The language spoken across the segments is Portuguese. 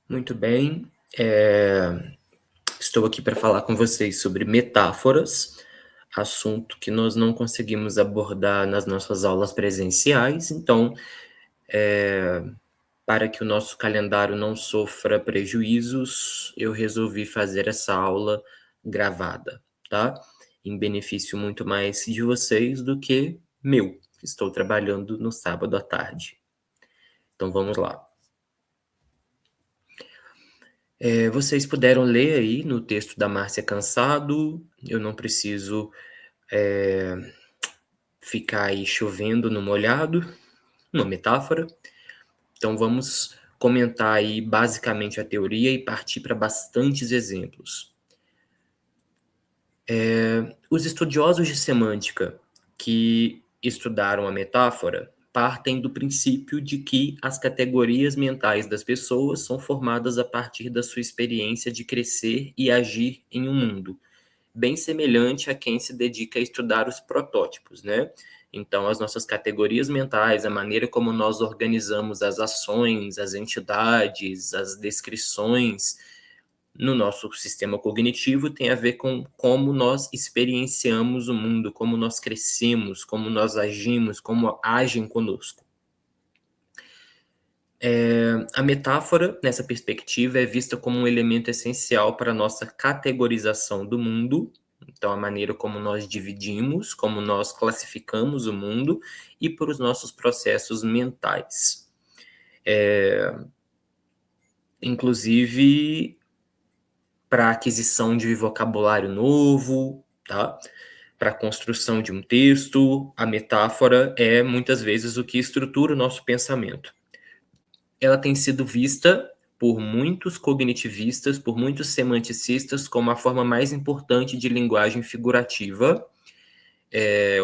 Muito bem, estou aqui para falar com vocês sobre metáforas, assunto que nós não conseguimos abordar nas nossas aulas presenciais. Então, para que o nosso calendário não sofra prejuízos, eu resolvi fazer essa aula gravada, tá? Em benefício muito mais de vocês do que meu. Estou trabalhando no sábado à tarde. Então vamos lá. Vocês puderam ler aí no texto da Márcia Cansado, eu não preciso ficar aí chovendo no molhado, uma metáfora. Então vamos comentar aí basicamente a teoria e partir para bastantes exemplos. Os estudiosos de semântica que estudaram a metáfora partem do princípio de que as categorias mentais das pessoas são formadas a partir da sua experiência de crescer e agir em um mundo, bem semelhante a quem se dedica a estudar os protótipos, né? Então, as nossas categorias mentais, a maneira como nós organizamos as ações, as entidades, as descrições no nosso sistema cognitivo tem a ver com como nós experienciamos o mundo, como nós crescemos, como nós agimos, como agem conosco. A metáfora, nessa perspectiva, é vista como um elemento essencial para a nossa categorização do mundo, então a maneira como nós dividimos, como nós classificamos o mundo e para os nossos processos mentais. Inclusive para a aquisição de vocabulário novo, tá? Para a construção de um texto, a metáfora é muitas vezes o que estrutura o nosso pensamento. Ela tem sido vista por muitos cognitivistas, por muitos semanticistas, como a forma mais importante de linguagem figurativa,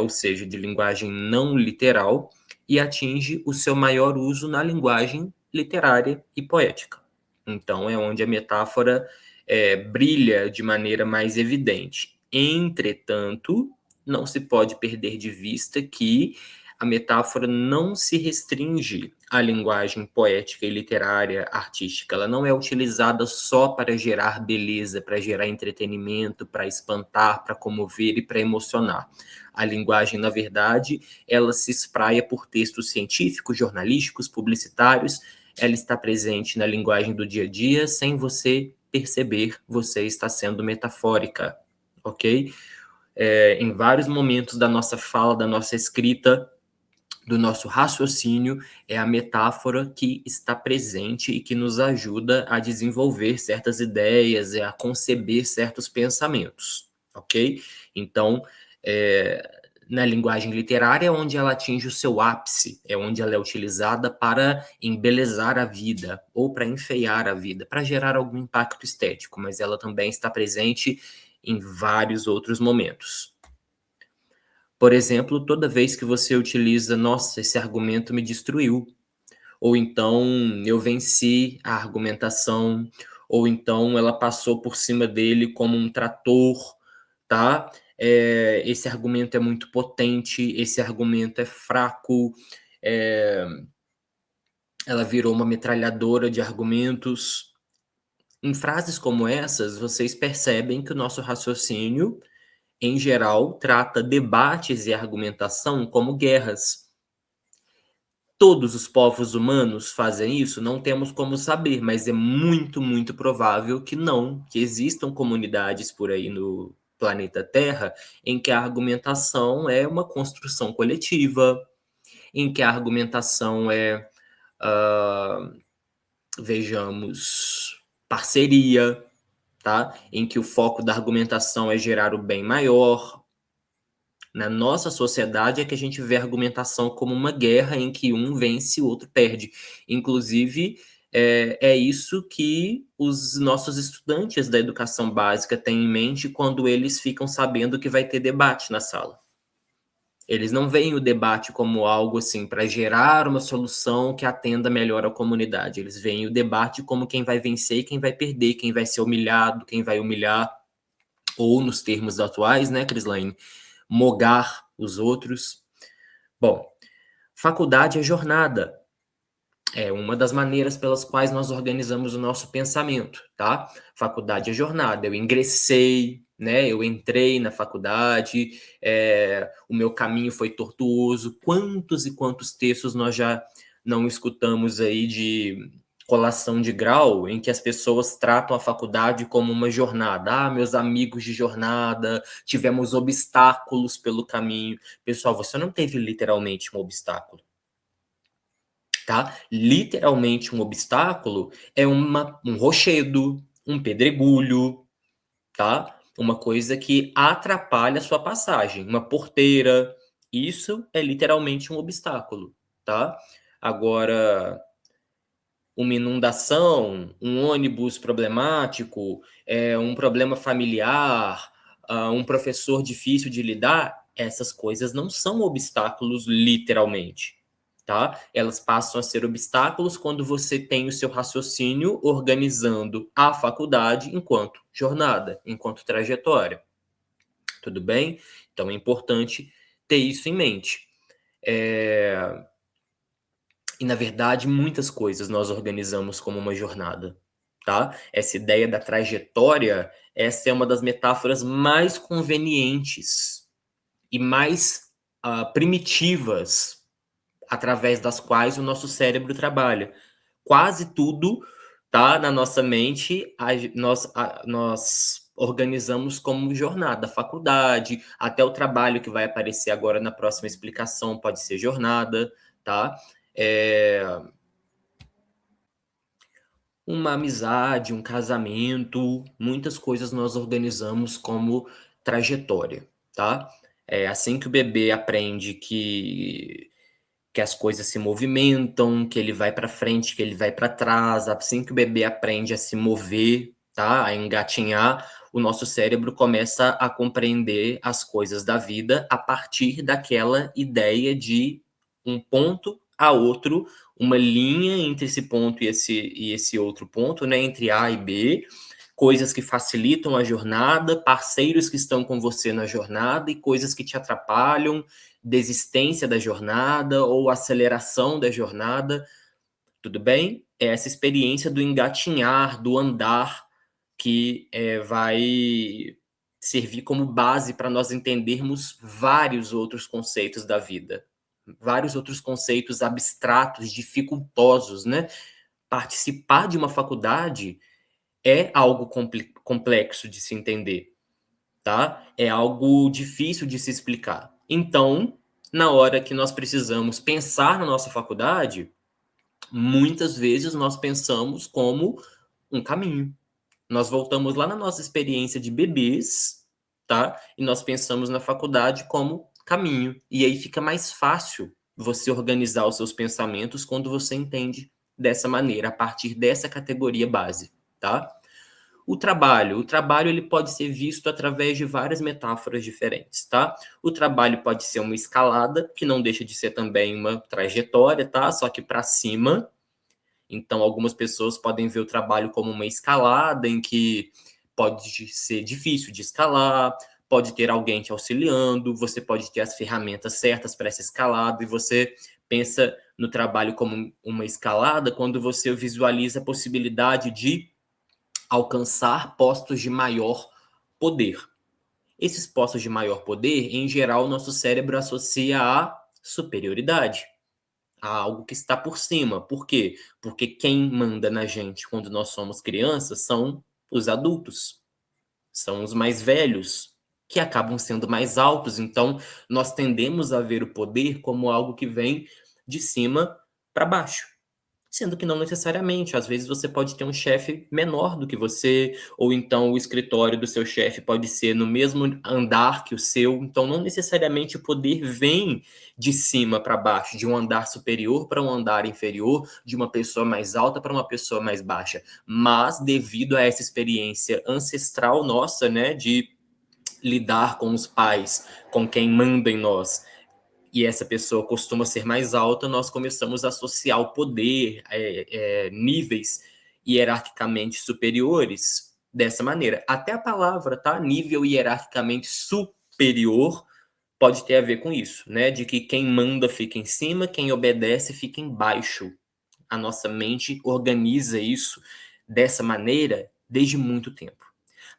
ou seja, de linguagem não literal, e atinge o seu maior uso na linguagem literária e poética. Então, é onde a metáfora brilha de maneira mais evidente. Entretanto, não se pode perder de vista que a metáfora não se restringe à linguagem poética e literária, artística. Ela não é utilizada só para gerar beleza, para gerar entretenimento, para espantar, para comover e para emocionar. A linguagem, na verdade, ela se espraia por textos científicos, jornalísticos, publicitários. Ela está presente na linguagem do dia a dia, sem você perceber, você está sendo metafórica, ok? Em vários momentos da nossa fala, da nossa escrita, do nosso raciocínio, é a metáfora que está presente e que nos ajuda a desenvolver certas ideias, a conceber certos pensamentos, ok? Então, na linguagem literária é onde ela atinge o seu ápice, é onde ela é utilizada para embelezar a vida ou para enfeiar a vida, para gerar algum impacto estético, mas ela também está presente em vários outros momentos. Por exemplo, toda vez que você utiliza, nossa, esse argumento me destruiu, ou então eu venci a argumentação, ou então ela passou por cima dele como um trator, tá? Esse argumento é muito potente, esse argumento é fraco, é, ela virou uma metralhadora de argumentos. Em frases como essas, vocês percebem que o nosso raciocínio em geral, trata debates e argumentação como guerras. Todos os povos humanos fazem isso? Não temos como saber, mas é muito, muito provável que não, que existam comunidades por aí no planeta Terra em que a argumentação é uma construção coletiva, em que a argumentação é, uh, vejamos, parceria, tá? Em que o foco da argumentação é gerar o bem maior. Na nossa sociedade é que a gente vê a argumentação como uma guerra em que um vence e o outro perde. Inclusive, é isso que os nossos estudantes da educação básica têm em mente quando eles ficam sabendo que vai ter debate na sala. Eles não veem o debate como algo assim para gerar uma solução que atenda melhor a comunidade. Eles veem o debate como quem vai vencer e quem vai perder, quem vai ser humilhado, quem vai humilhar, ou nos termos atuais, né, Crislaine, mogar os outros. Bom, faculdade é jornada. É uma das maneiras pelas quais nós organizamos o nosso pensamento, tá? Faculdade é jornada. Eu ingressei, né? Eu entrei na faculdade, o meu caminho foi tortuoso. Quantos e quantos textos nós já não escutamos aí de colação de grau, em que as pessoas tratam a faculdade como uma jornada. Ah, meus amigos de jornada, tivemos obstáculos pelo caminho. Pessoal, você não teve literalmente um obstáculo. Tá? Literalmente um obstáculo é um rochedo, um pedregulho, tá? Uma coisa que atrapalha a sua passagem, uma porteira. Isso é literalmente um obstáculo, tá? Agora, uma inundação, um ônibus problemático, um problema familiar, um professor difícil de lidar, essas coisas não são obstáculos literalmente, tá? Elas passam a ser obstáculos quando você tem o seu raciocínio organizando a faculdade enquanto jornada, enquanto trajetória. Tudo bem? Então é importante ter isso em mente. E, na verdade, muitas coisas nós organizamos como uma jornada, tá? Essa ideia da trajetória, essa é uma das metáforas mais convenientes e mais primitivas através das quais o nosso cérebro trabalha. Quase tudo, tá, na nossa mente, nós organizamos como jornada. A faculdade, até o trabalho que vai aparecer agora na próxima explicação pode ser jornada, tá? Uma amizade, um casamento, muitas coisas nós organizamos como trajetória, tá? É assim que o bebê aprende que as coisas se movimentam, que ele vai para frente, que ele vai para trás, assim que o bebê aprende a se mover, tá? A engatinhar, o nosso cérebro começa a compreender as coisas da vida a partir daquela ideia de um ponto a outro, uma linha entre esse ponto e esse outro ponto, né? Entre A e B, coisas que facilitam a jornada, parceiros que estão com você na jornada e coisas que te atrapalham, desistência da jornada ou aceleração da jornada, tudo bem? É essa experiência do engatinhar, do andar, que vai servir como base para nós entendermos vários outros conceitos da vida, vários outros conceitos abstratos, dificultosos, né? Participar de uma faculdade é algo complexo de se entender, tá? É algo difícil de se explicar. Então, na hora que nós precisamos pensar na nossa faculdade, muitas vezes nós pensamos como um caminho. Nós voltamos lá na nossa experiência de bebês, tá? E nós pensamos na faculdade como caminho. E aí fica mais fácil você organizar os seus pensamentos quando você entende dessa maneira, a partir dessa categoria base, tá? O trabalho ele pode ser visto através de várias metáforas diferentes, tá? O trabalho pode ser uma escalada, que não deixa de ser também uma trajetória, tá? Só que para cima. Então, algumas pessoas podem ver o trabalho como uma escalada, em que pode ser difícil de escalar, pode ter alguém te auxiliando, você pode ter as ferramentas certas para essa escalada, e você pensa no trabalho como uma escalada quando você visualiza a possibilidade de alcançar postos de maior poder. Esses postos de maior poder, em geral, o nosso cérebro associa à superioridade, a algo que está por cima. Por quê? Porque quem manda na gente quando nós somos crianças são os adultos, são os mais velhos, que acabam sendo mais altos. Então, nós tendemos a ver o poder como algo que vem de cima para baixo. Sendo que não necessariamente. Às vezes você pode ter um chefe menor do que você, ou então o escritório do seu chefe pode ser no mesmo andar que o seu. Então, não necessariamente o poder vem de cima para baixo, de um andar superior para um andar inferior, de uma pessoa mais alta para uma pessoa mais baixa. Mas, devido a essa experiência ancestral nossa, né, de lidar com os pais, com quem manda em nós, e essa pessoa costuma ser mais alta, nós começamos a associar o poder, níveis hierarquicamente superiores dessa maneira. Até a palavra, tá? Nível hierarquicamente superior pode ter a ver com isso, né? De que quem manda fica em cima, quem obedece fica embaixo. a nossa mente organiza isso dessa maneira desde muito tempo.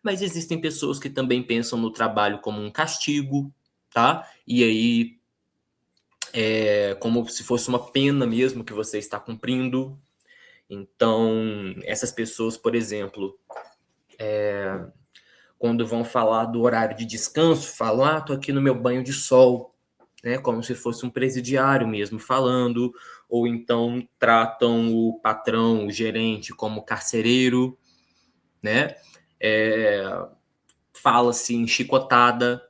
Mas existem pessoas que também pensam no trabalho como um castigo, tá? E aí é como se fosse uma pena mesmo que você está cumprindo. Então, essas pessoas, por exemplo, quando vão falar do horário de descanso, falam: "Ah, tô aqui no meu banho de sol", né? Como se fosse um presidiário mesmo falando, ou então tratam o patrão, o gerente, como carcereiro, né? É, fala-se em chicotada,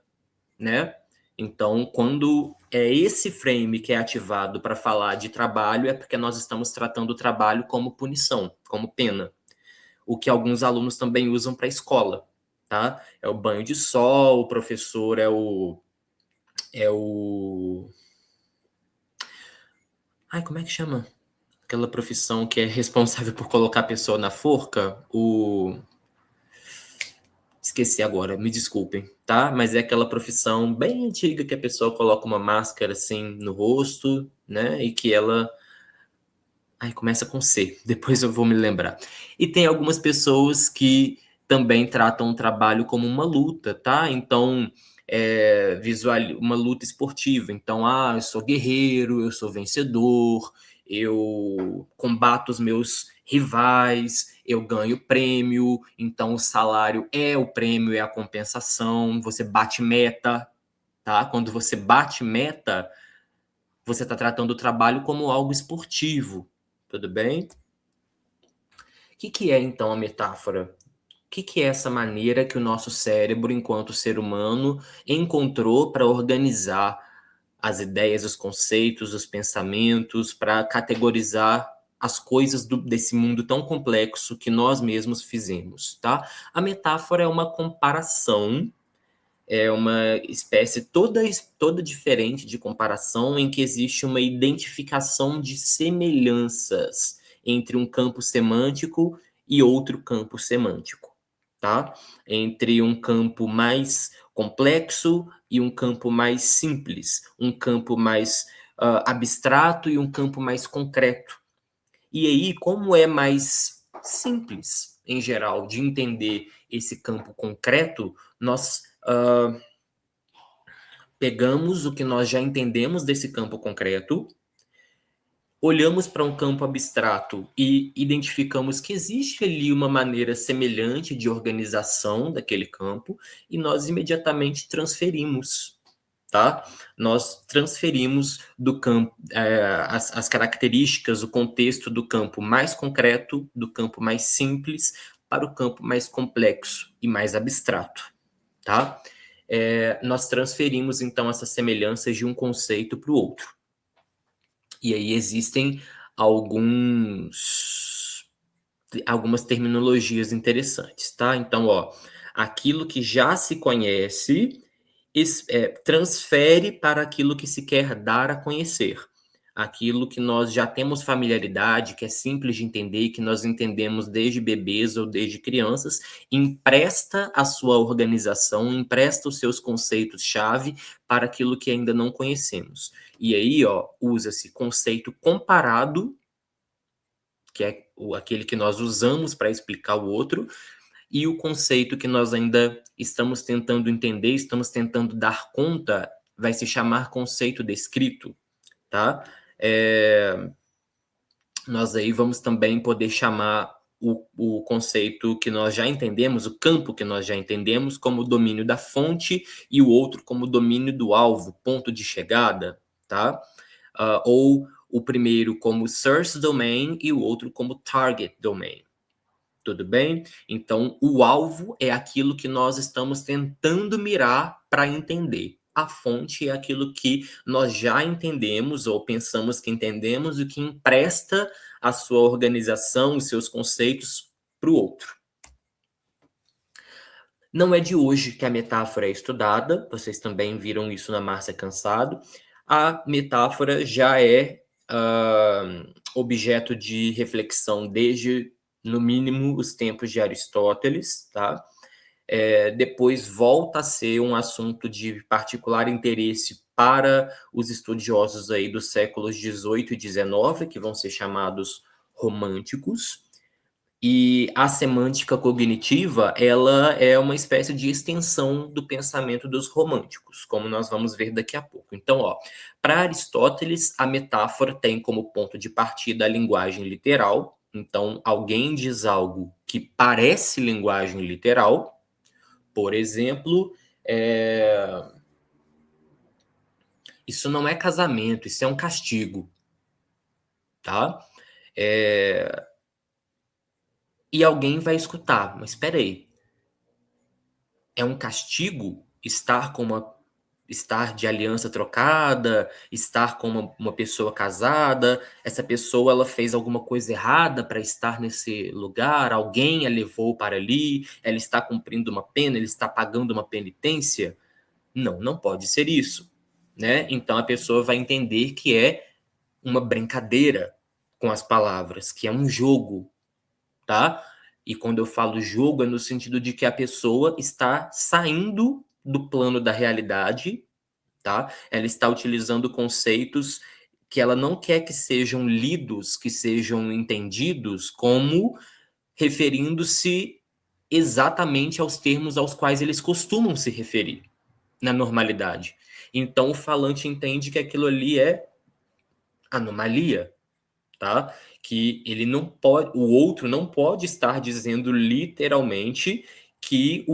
né? Então, quando é esse frame que é ativado para falar de trabalho, é porque nós estamos tratando o trabalho como punição, como pena. O que alguns alunos também usam para a escola, tá? É o banho de sol, o professor é o ai, como é que chama? Aquela profissão que é responsável por colocar a pessoa na forca, o esqueci agora, me desculpem, tá? Mas é aquela profissão bem antiga que a pessoa coloca uma máscara assim no rosto, né? E que ela. Ai, começa com C, depois eu vou me lembrar. E tem algumas pessoas que também tratam o trabalho como uma luta, tá? Então, uma luta esportiva. Então, eu sou guerreiro, eu sou vencedor, eu combato os meus rivais, eu ganho prêmio, então o salário é o prêmio, é a compensação, você bate meta, tá? Quando você bate meta, você está tratando o trabalho como algo esportivo, tudo bem? O que é então a metáfora? O que é essa maneira que o nosso cérebro, enquanto ser humano, encontrou para organizar as ideias, os conceitos, os pensamentos, para categorizar as coisas desse mundo tão complexo que nós mesmos fizemos, tá? A metáfora é uma comparação, é uma espécie toda diferente de comparação em que existe uma identificação de semelhanças entre um campo semântico e outro campo semântico, tá? Entre um campo mais complexo e um campo mais simples, um campo mais abstrato e um campo mais concreto. E aí, como é mais simples, em geral, de entender esse campo concreto, nós pegamos o que nós já entendemos desse campo concreto, olhamos para um campo abstrato e identificamos que existe ali uma maneira semelhante de organização daquele campo e nós imediatamente transferimos, tá? Nós transferimos do campo as características, o contexto do campo mais concreto, do campo mais simples, para o campo mais complexo e mais abstrato, tá? Nós transferimos então essas semelhanças de um conceito para o outro. E aí existem algumas terminologias interessantes, tá? Então, aquilo que já se conhece transfere para aquilo que se quer dar a conhecer. Aquilo que nós já temos familiaridade, que é simples de entender, que nós entendemos desde bebês ou desde crianças, empresta a sua organização, empresta os seus conceitos-chave para aquilo que ainda não conhecemos. E aí, usa-se conceito comparado, que é aquele que nós usamos para explicar o outro, e o conceito que nós ainda estamos tentando entender, estamos tentando dar conta, vai se chamar conceito descrito, tá? Nós aí vamos também poder chamar o conceito que nós já entendemos, o campo que nós já entendemos, como domínio da fonte e o outro como domínio do alvo, ponto de chegada, tá? Ou o primeiro como source domain e o outro como target domain. Tudo bem? Então, o alvo é aquilo que nós estamos tentando mirar para entender. A fonte é aquilo que nós já entendemos ou pensamos que entendemos e que empresta a sua organização, os seus conceitos para o outro. Não é de hoje que a metáfora é estudada, vocês também viram isso na Márcia Cansado. A metáfora já é objeto de reflexão desde, no mínimo, os tempos de Aristóteles, tá? Depois volta a ser um assunto de particular interesse para os estudiosos aí dos séculos 18 e 19, que vão ser chamados românticos, e a semântica cognitiva, ela é uma espécie de extensão do pensamento dos românticos, como nós vamos ver daqui a pouco. Então, para Aristóteles, a metáfora tem como ponto de partida a linguagem literal. Então, alguém diz algo que parece linguagem literal, por exemplo, isso não é casamento, isso é um castigo, tá? E alguém vai escutar, mas espera aí, é um castigo estar de aliança trocada, estar com uma pessoa casada, essa pessoa ela fez alguma coisa errada para estar nesse lugar, alguém a levou para ali, ela está cumprindo uma pena, ele está pagando uma penitência? Não, não pode ser isso, né? Então a pessoa vai entender que é uma brincadeira com as palavras, que é um jogo, tá? E quando eu falo jogo, é no sentido de que a pessoa está saindo do plano da realidade, tá? Ela está utilizando conceitos que ela não quer que sejam lidos, que sejam entendidos como referindo-se exatamente aos termos aos quais eles costumam se referir na normalidade. Então o falante entende que aquilo ali é anomalia, tá? Que ele não pode, o outro não pode estar dizendo literalmente que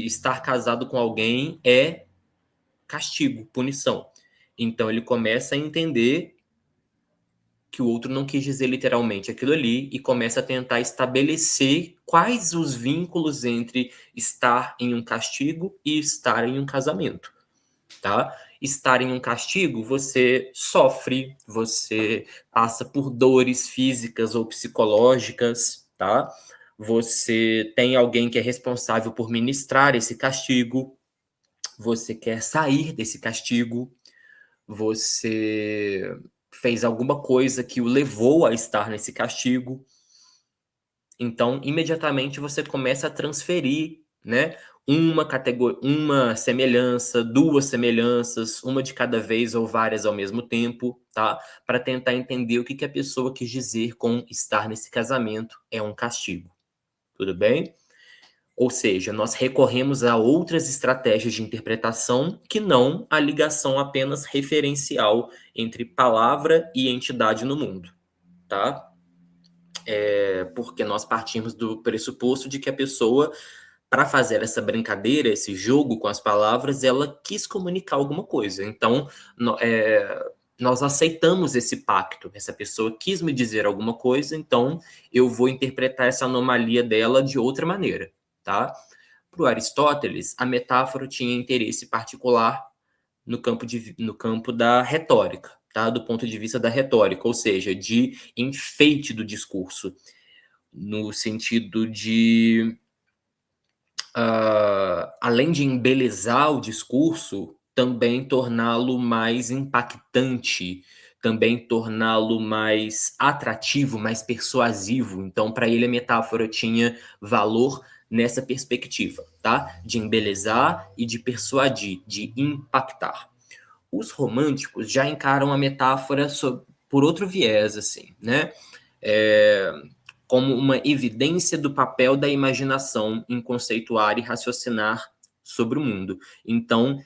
estar casado com alguém é castigo, punição. Então ele começa a entender que o outro não quis dizer literalmente aquilo ali e começa a tentar estabelecer quais os vínculos entre estar em um castigo e estar em um casamento, tá? Estar em um castigo, você sofre, você passa por dores físicas ou psicológicas, tá? Você tem alguém que é responsável por ministrar esse castigo, você quer sair desse castigo, você fez alguma coisa que o levou a estar nesse castigo. Então, imediatamente você começa a transferir, né, uma semelhança, duas semelhanças, uma de cada vez ou várias ao mesmo tempo, tá? Para tentar entender o que a pessoa quis dizer com estar nesse casamento é um castigo. Tudo bem? Ou seja, nós recorremos a outras estratégias de interpretação que não a ligação apenas referencial entre palavra e entidade no mundo, tá? Porque nós partimos do pressuposto de que a pessoa, para fazer essa brincadeira, esse jogo com as palavras, ela quis comunicar alguma coisa. Então, nós aceitamos esse pacto. Essa pessoa quis me dizer alguma coisa, então eu vou interpretar essa anomalia dela de outra maneira, tá? Para o Aristóteles, a metáfora tinha interesse particular no campo da retórica, tá? Do ponto de vista da retórica, ou seja, de enfeite do discurso, no sentido de, além de embelezar o discurso, também torná-lo mais impactante, também torná-lo mais atrativo, mais persuasivo. Então, para ele, a metáfora tinha valor nessa perspectiva, tá? De embelezar e de persuadir, de impactar. Os românticos já encaram a metáfora por outro viés, assim, né? Como uma evidência do papel da imaginação em conceituar e raciocinar sobre o mundo. Então,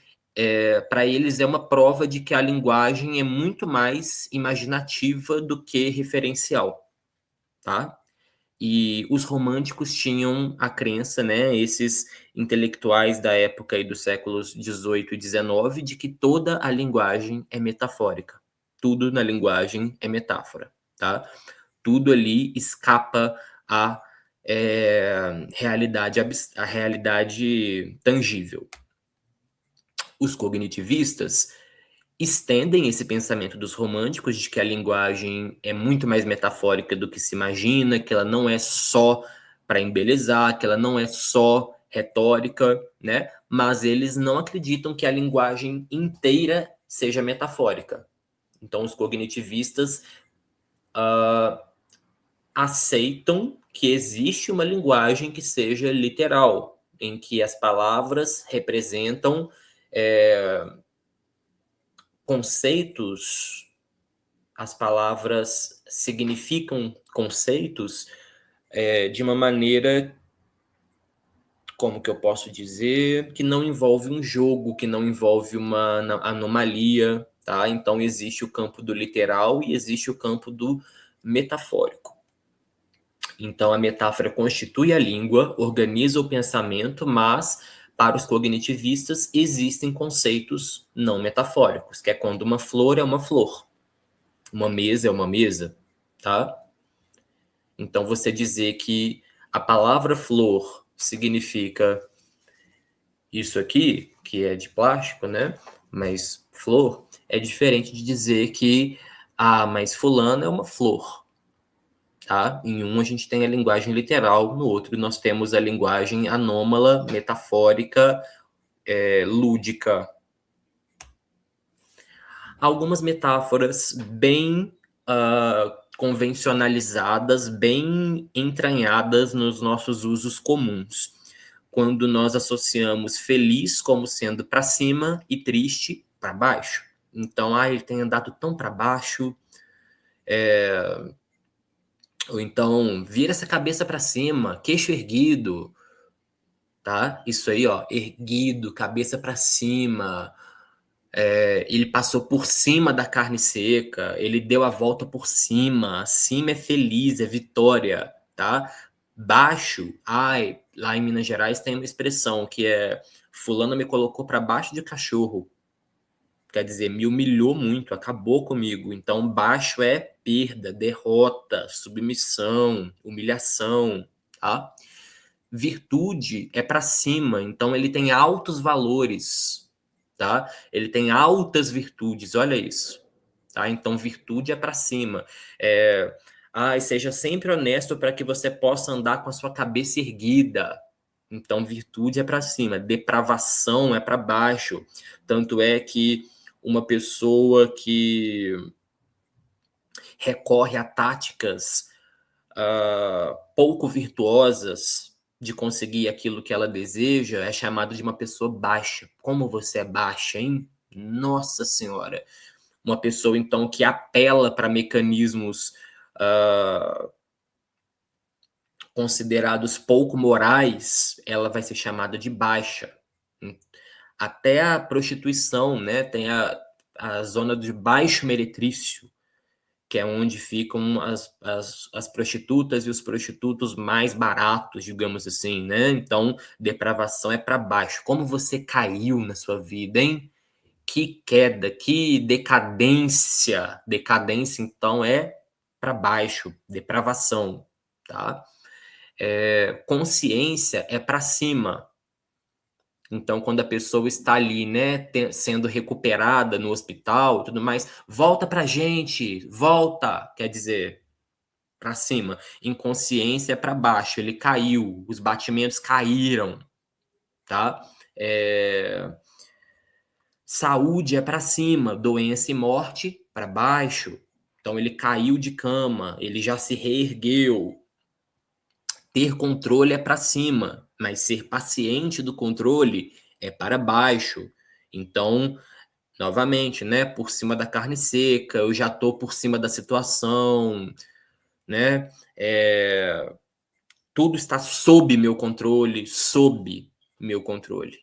para eles é uma prova de que a linguagem é muito mais imaginativa do que referencial, tá? E os românticos tinham a crença, né, esses intelectuais da época e dos séculos 18 e 19, de que toda a linguagem é metafórica. Tudo na linguagem é metáfora, tá? Tudo ali escapa à à realidade tangível. Os cognitivistas estendem esse pensamento dos românticos de que a linguagem é muito mais metafórica do que se imagina, que ela não é só para embelezar, que ela não é só retórica, né? Mas eles não acreditam que a linguagem inteira seja metafórica. Então, os cognitivistas aceitam que existe uma linguagem que seja literal, em que as palavras representam conceitos as palavras significam conceitos de uma maneira, como que eu posso dizer, que não envolve um jogo, que não envolve uma anomalia, tá? Então existe o campo do literal e existe o campo do metafórico. Então a metáfora constitui a língua, organiza o pensamento, mas para os cognitivistas existem conceitos não metafóricos, que é quando uma flor é uma flor, uma mesa é uma mesa, tá? Então você dizer que a palavra flor significa isso aqui, que é de plástico, né? Mas flor é diferente de dizer que, mas fulano é uma flor, tá? Em um a gente tem a linguagem literal, no outro nós temos a linguagem anômala, metafórica, lúdica. Algumas metáforas bem convencionalizadas, bem entranhadas nos nossos usos comuns. Quando nós associamos feliz como sendo para cima e triste para baixo. Então, ele tem andado tão para baixo, ou então, vira essa cabeça para cima, queixo erguido, tá? Isso aí, ó, erguido, cabeça para cima. Ele passou por cima da carne seca, ele deu a volta por cima. Cima é feliz, é vitória, tá? Baixo, lá em Minas Gerais tem uma expressão que é fulano me colocou para baixo de cachorro. Quer dizer, me humilhou muito, acabou comigo. Então, baixo é perda, derrota, submissão, humilhação, tá? Virtude é para cima, então ele tem altos valores, tá? Ele tem altas virtudes, olha isso, tá? Então, virtude é para cima. Seja sempre honesto para que você possa andar com a sua cabeça erguida. Então, virtude é para cima, depravação é para baixo. Tanto é que uma pessoa que recorre a táticas pouco virtuosas de conseguir aquilo que ela deseja é chamada de uma pessoa baixa. Como você é baixa, hein? Nossa Senhora! Uma pessoa, então, que apela para mecanismos considerados pouco morais, ela vai ser chamada de baixa. Até a prostituição, né? Tem a zona de baixo meretrício, que é onde ficam as prostitutas e os prostitutos mais baratos, digamos assim, né? Então, depravação é para baixo. Como você caiu na sua vida, hein? Que queda, que decadência. Decadência, então, é para baixo, depravação, tá? Consciência é para cima. Então, quando a pessoa está ali, né, sendo recuperada no hospital e tudo mais, volta pra gente, volta, quer dizer, para cima. Inconsciência é para baixo, ele caiu, os batimentos caíram, tá? Saúde é para cima, doença e morte para baixo. Então, ele caiu de cama, ele já se reergueu. Ter controle é para cima, mas ser paciente do controle é para baixo. Então, novamente, né, por cima da carne seca, eu já estou por cima da situação, né? Tudo está sob meu controle, sob meu controle.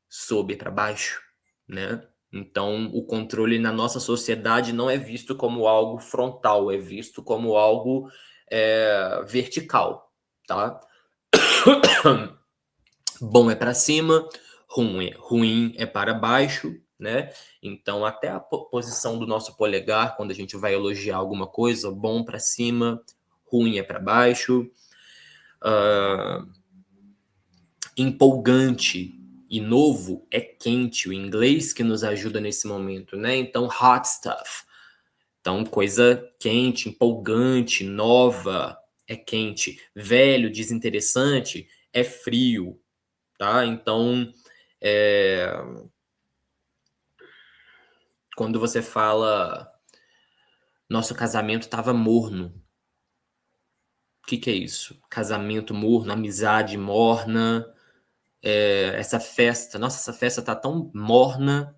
Sob para baixo, né? Então, o controle na nossa sociedade não é visto como algo frontal, é visto como algo vertical, tá? Bom é para cima, ruim é para baixo, né? Então, até a posição do nosso polegar, quando a gente vai elogiar alguma coisa, bom para cima, ruim é para baixo. Empolgante e novo é quente, o inglês que nos ajuda nesse momento, né? Então, hot stuff. Então, coisa quente, empolgante, nova é quente. Velho, desinteressante é frio, tá? Então, quando você fala nosso casamento estava morno, o que é isso? Casamento morno, amizade morna, essa festa, nossa, essa festa tá tão morna,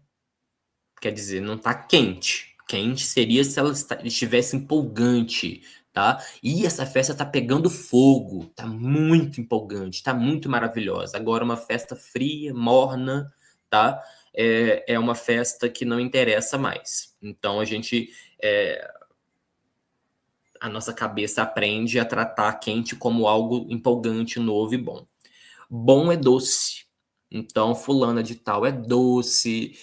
quer dizer, não tá quente, Quente seria se ela estivesse empolgante, tá? E essa festa tá pegando fogo, tá muito empolgante, tá muito maravilhosa. Agora uma festa fria, morna, tá? É uma festa que não interessa mais. Então a nossa cabeça aprende a tratar quente como algo empolgante, novo e bom. Bom é doce. Então, fulana de tal é doce.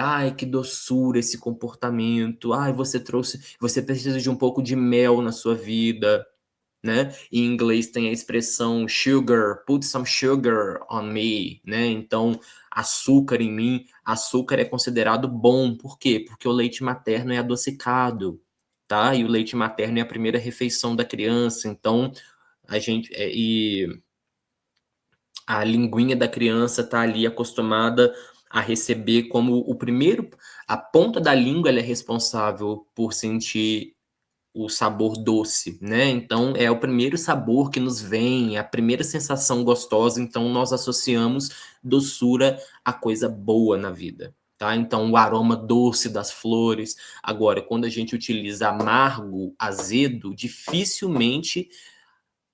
Ai, que doçura esse comportamento. Ai, você precisa de um pouco de mel na sua vida, né? Em inglês tem a expressão sugar, put some sugar on me, né? Então, açúcar em mim, açúcar é considerado bom. Por quê? Porque o leite materno é adocicado, tá? E o leite materno é a primeira refeição da criança. Então, a linguinha da criança está ali acostumada a receber como o primeiro. A ponta da língua ela é responsável por sentir o sabor doce, né? Então é o primeiro sabor que nos vem, é a primeira sensação gostosa. Então nós associamos doçura a coisa boa na vida. Tá? Então, o aroma doce das flores. Agora, quando a gente utiliza amargo, azedo, dificilmente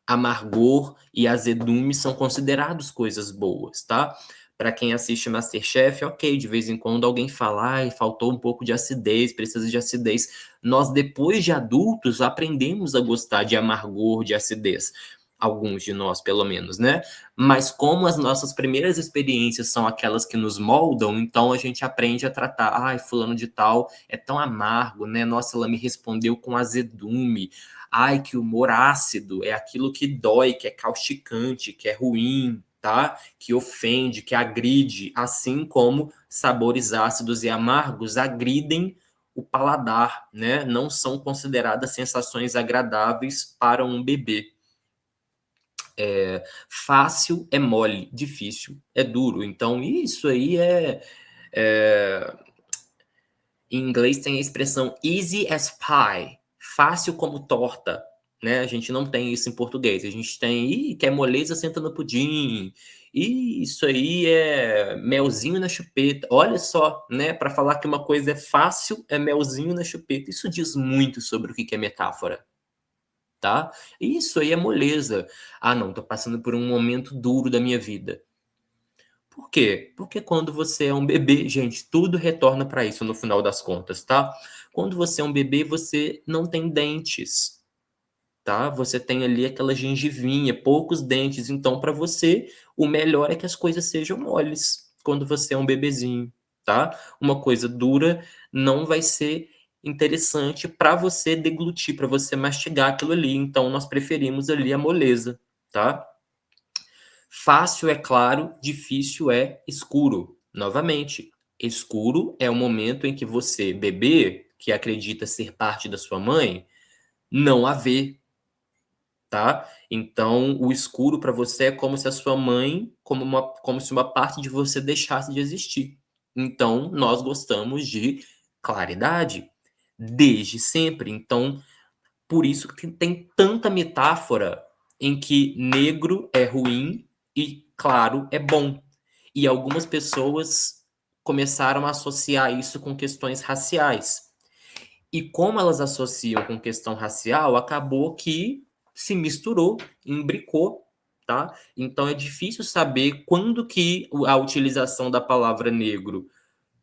amargor e azedume são considerados coisas boas, tá? Para quem assiste MasterChef, ok, de vez em quando alguém fala, ai, faltou um pouco de acidez, precisa de acidez. Nós, depois de adultos, aprendemos a gostar de amargor, de acidez. Alguns de nós, pelo menos, né? Mas como as nossas primeiras experiências são aquelas que nos moldam, então a gente aprende a tratar, ai, fulano de tal é tão amargo, né? Nossa, ela me respondeu com azedume. Ai, que humor ácido é aquilo que dói, que é causticante, que é ruim, tá? Que ofende, que agride, assim como sabores ácidos e amargos agridem o paladar, né? Não são consideradas sensações agradáveis para um bebê. Fácil é mole, difícil é duro. Então, isso aí é em inglês tem a expressão easy as pie, fácil como torta, né? A gente não tem isso em português. A gente tem, que é moleza senta no pudim. Isso aí é melzinho na chupeta. Olha só, né? Para falar que uma coisa é fácil, é melzinho na chupeta. Isso diz muito sobre o que é metáfora, tá? Isso aí é moleza. Ah, não, tô passando por um momento duro da minha vida. Por quê? Porque quando você é um bebê, gente, tudo retorna para isso no final das contas, tá? Quando você é um bebê, você não tem dentes, tá? Você tem ali aquela gengivinha, poucos dentes, então para você o melhor é que as coisas sejam moles quando você é um bebezinho, tá? Uma coisa dura não vai ser interessante para você deglutir, para você mastigar aquilo ali, então nós preferimos ali a moleza, tá? Fácil é claro, difícil é escuro. Novamente, escuro é o momento em que você, bebê, que acredita ser parte da sua mãe, não a vê, tá? Então, o escuro para você é como se a sua mãe, como se uma parte de você deixasse de existir. Então, nós gostamos de claridade desde sempre. Então, por isso que tem tanta metáfora em que negro é ruim e claro é bom. E algumas pessoas começaram a associar isso com questões raciais. E como elas associam com questão racial, acabou que se misturou, imbricou, tá? Então é difícil saber quando que a utilização da palavra negro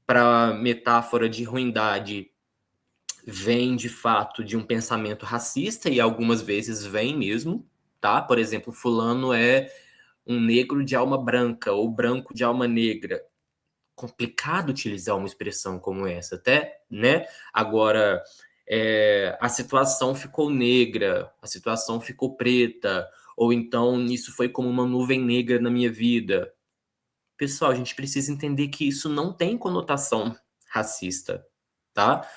para metáfora de ruindade vem de fato de um pensamento racista e algumas vezes vem mesmo, tá? Por exemplo, fulano é um negro de alma branca ou branco de alma negra. Complicado utilizar uma expressão como essa, até, né? Agora, a situação ficou negra, a situação ficou preta, ou então isso foi como uma nuvem negra na minha vida. Pessoal, a gente precisa entender que isso não tem conotação racista, tá?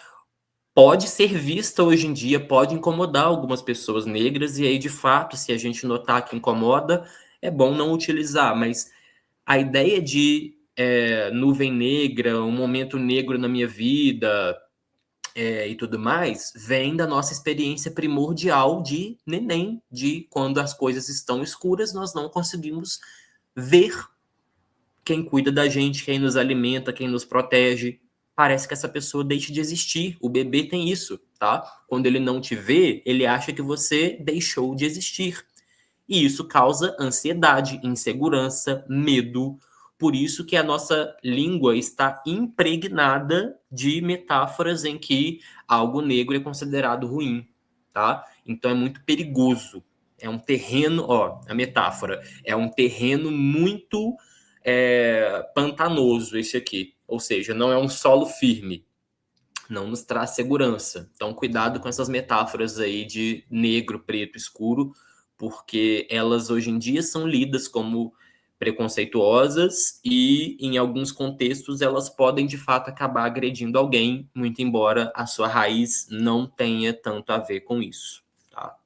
Pode ser vista hoje em dia, pode incomodar algumas pessoas negras, e aí, de fato, se a gente notar que incomoda, é bom não utilizar, mas a ideia de nuvem negra, um momento negro na minha vida e tudo mais, vem da nossa experiência primordial de neném, de quando as coisas estão escuras, nós não conseguimos ver quem cuida da gente, quem nos alimenta, quem nos protege, parece que essa pessoa deixa de existir. O bebê tem isso, tá? Quando ele não te vê, ele acha que você deixou de existir. E isso causa ansiedade, insegurança, medo. Por isso que a nossa língua está impregnada de metáforas em que algo negro é considerado ruim, tá? Então é muito perigoso. É um terreno, ó, a metáfora, é um terreno muito pantanoso esse aqui. Ou seja, não é um solo firme, não nos traz segurança. Então, cuidado com essas metáforas aí de negro, preto, escuro, porque elas hoje em dia são lidas como preconceituosas e, em alguns contextos, elas podem de fato acabar agredindo alguém, muito embora a sua raiz não tenha tanto a ver com isso. Tá?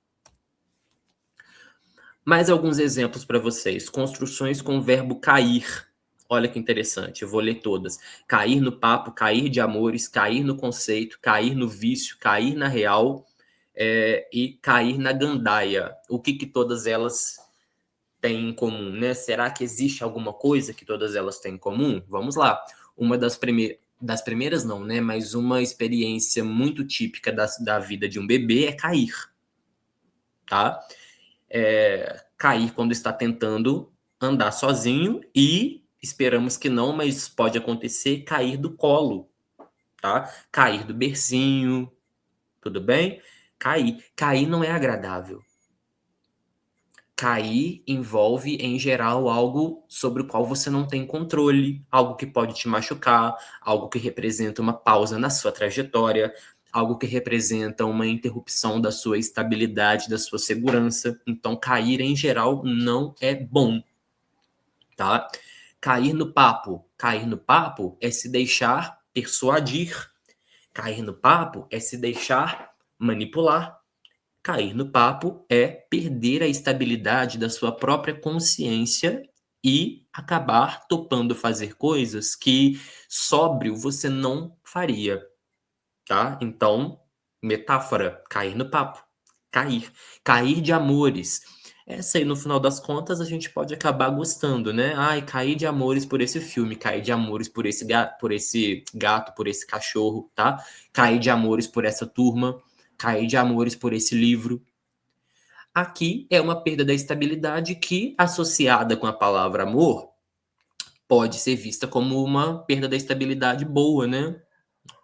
Mais alguns exemplos para vocês. Construções com o verbo cair. Olha que interessante, eu vou ler todas. Cair no papo, cair de amores, cair no conceito, cair no vício, cair na real e cair na gandaia. O que todas elas têm em comum, né? Será que existe alguma coisa que todas elas têm em comum? Vamos lá. Uma das primeiras não, né? Mas uma experiência muito típica da vida de um bebê é cair, tá? Cair quando está tentando andar sozinho e esperamos que não, mas pode acontecer, cair do colo, tá? Cair do bercinho, tudo bem? Cair não é agradável. Cair envolve, em geral, algo sobre o qual você não tem controle, algo que pode te machucar, algo que representa uma pausa na sua trajetória, algo que representa uma interrupção da sua estabilidade, da sua segurança. Então, cair, em geral, não é bom, tá? Cair no papo. Cair no papo é se deixar persuadir. Cair no papo é se deixar manipular. Cair no papo é perder a estabilidade da sua própria consciência e acabar topando fazer coisas que sóbrio você não faria, tá? Então, metáfora, cair no papo. Cair. Cair de amores. Essa aí, no final das contas, a gente pode acabar gostando, né? Ai, cair de amores por esse filme, cair de amores por esse gato, por esse cachorro, tá? Cair de amores por essa turma, cair de amores por esse livro. Aqui é uma perda da estabilidade que, associada com a palavra amor, pode ser vista como uma perda da estabilidade boa, né?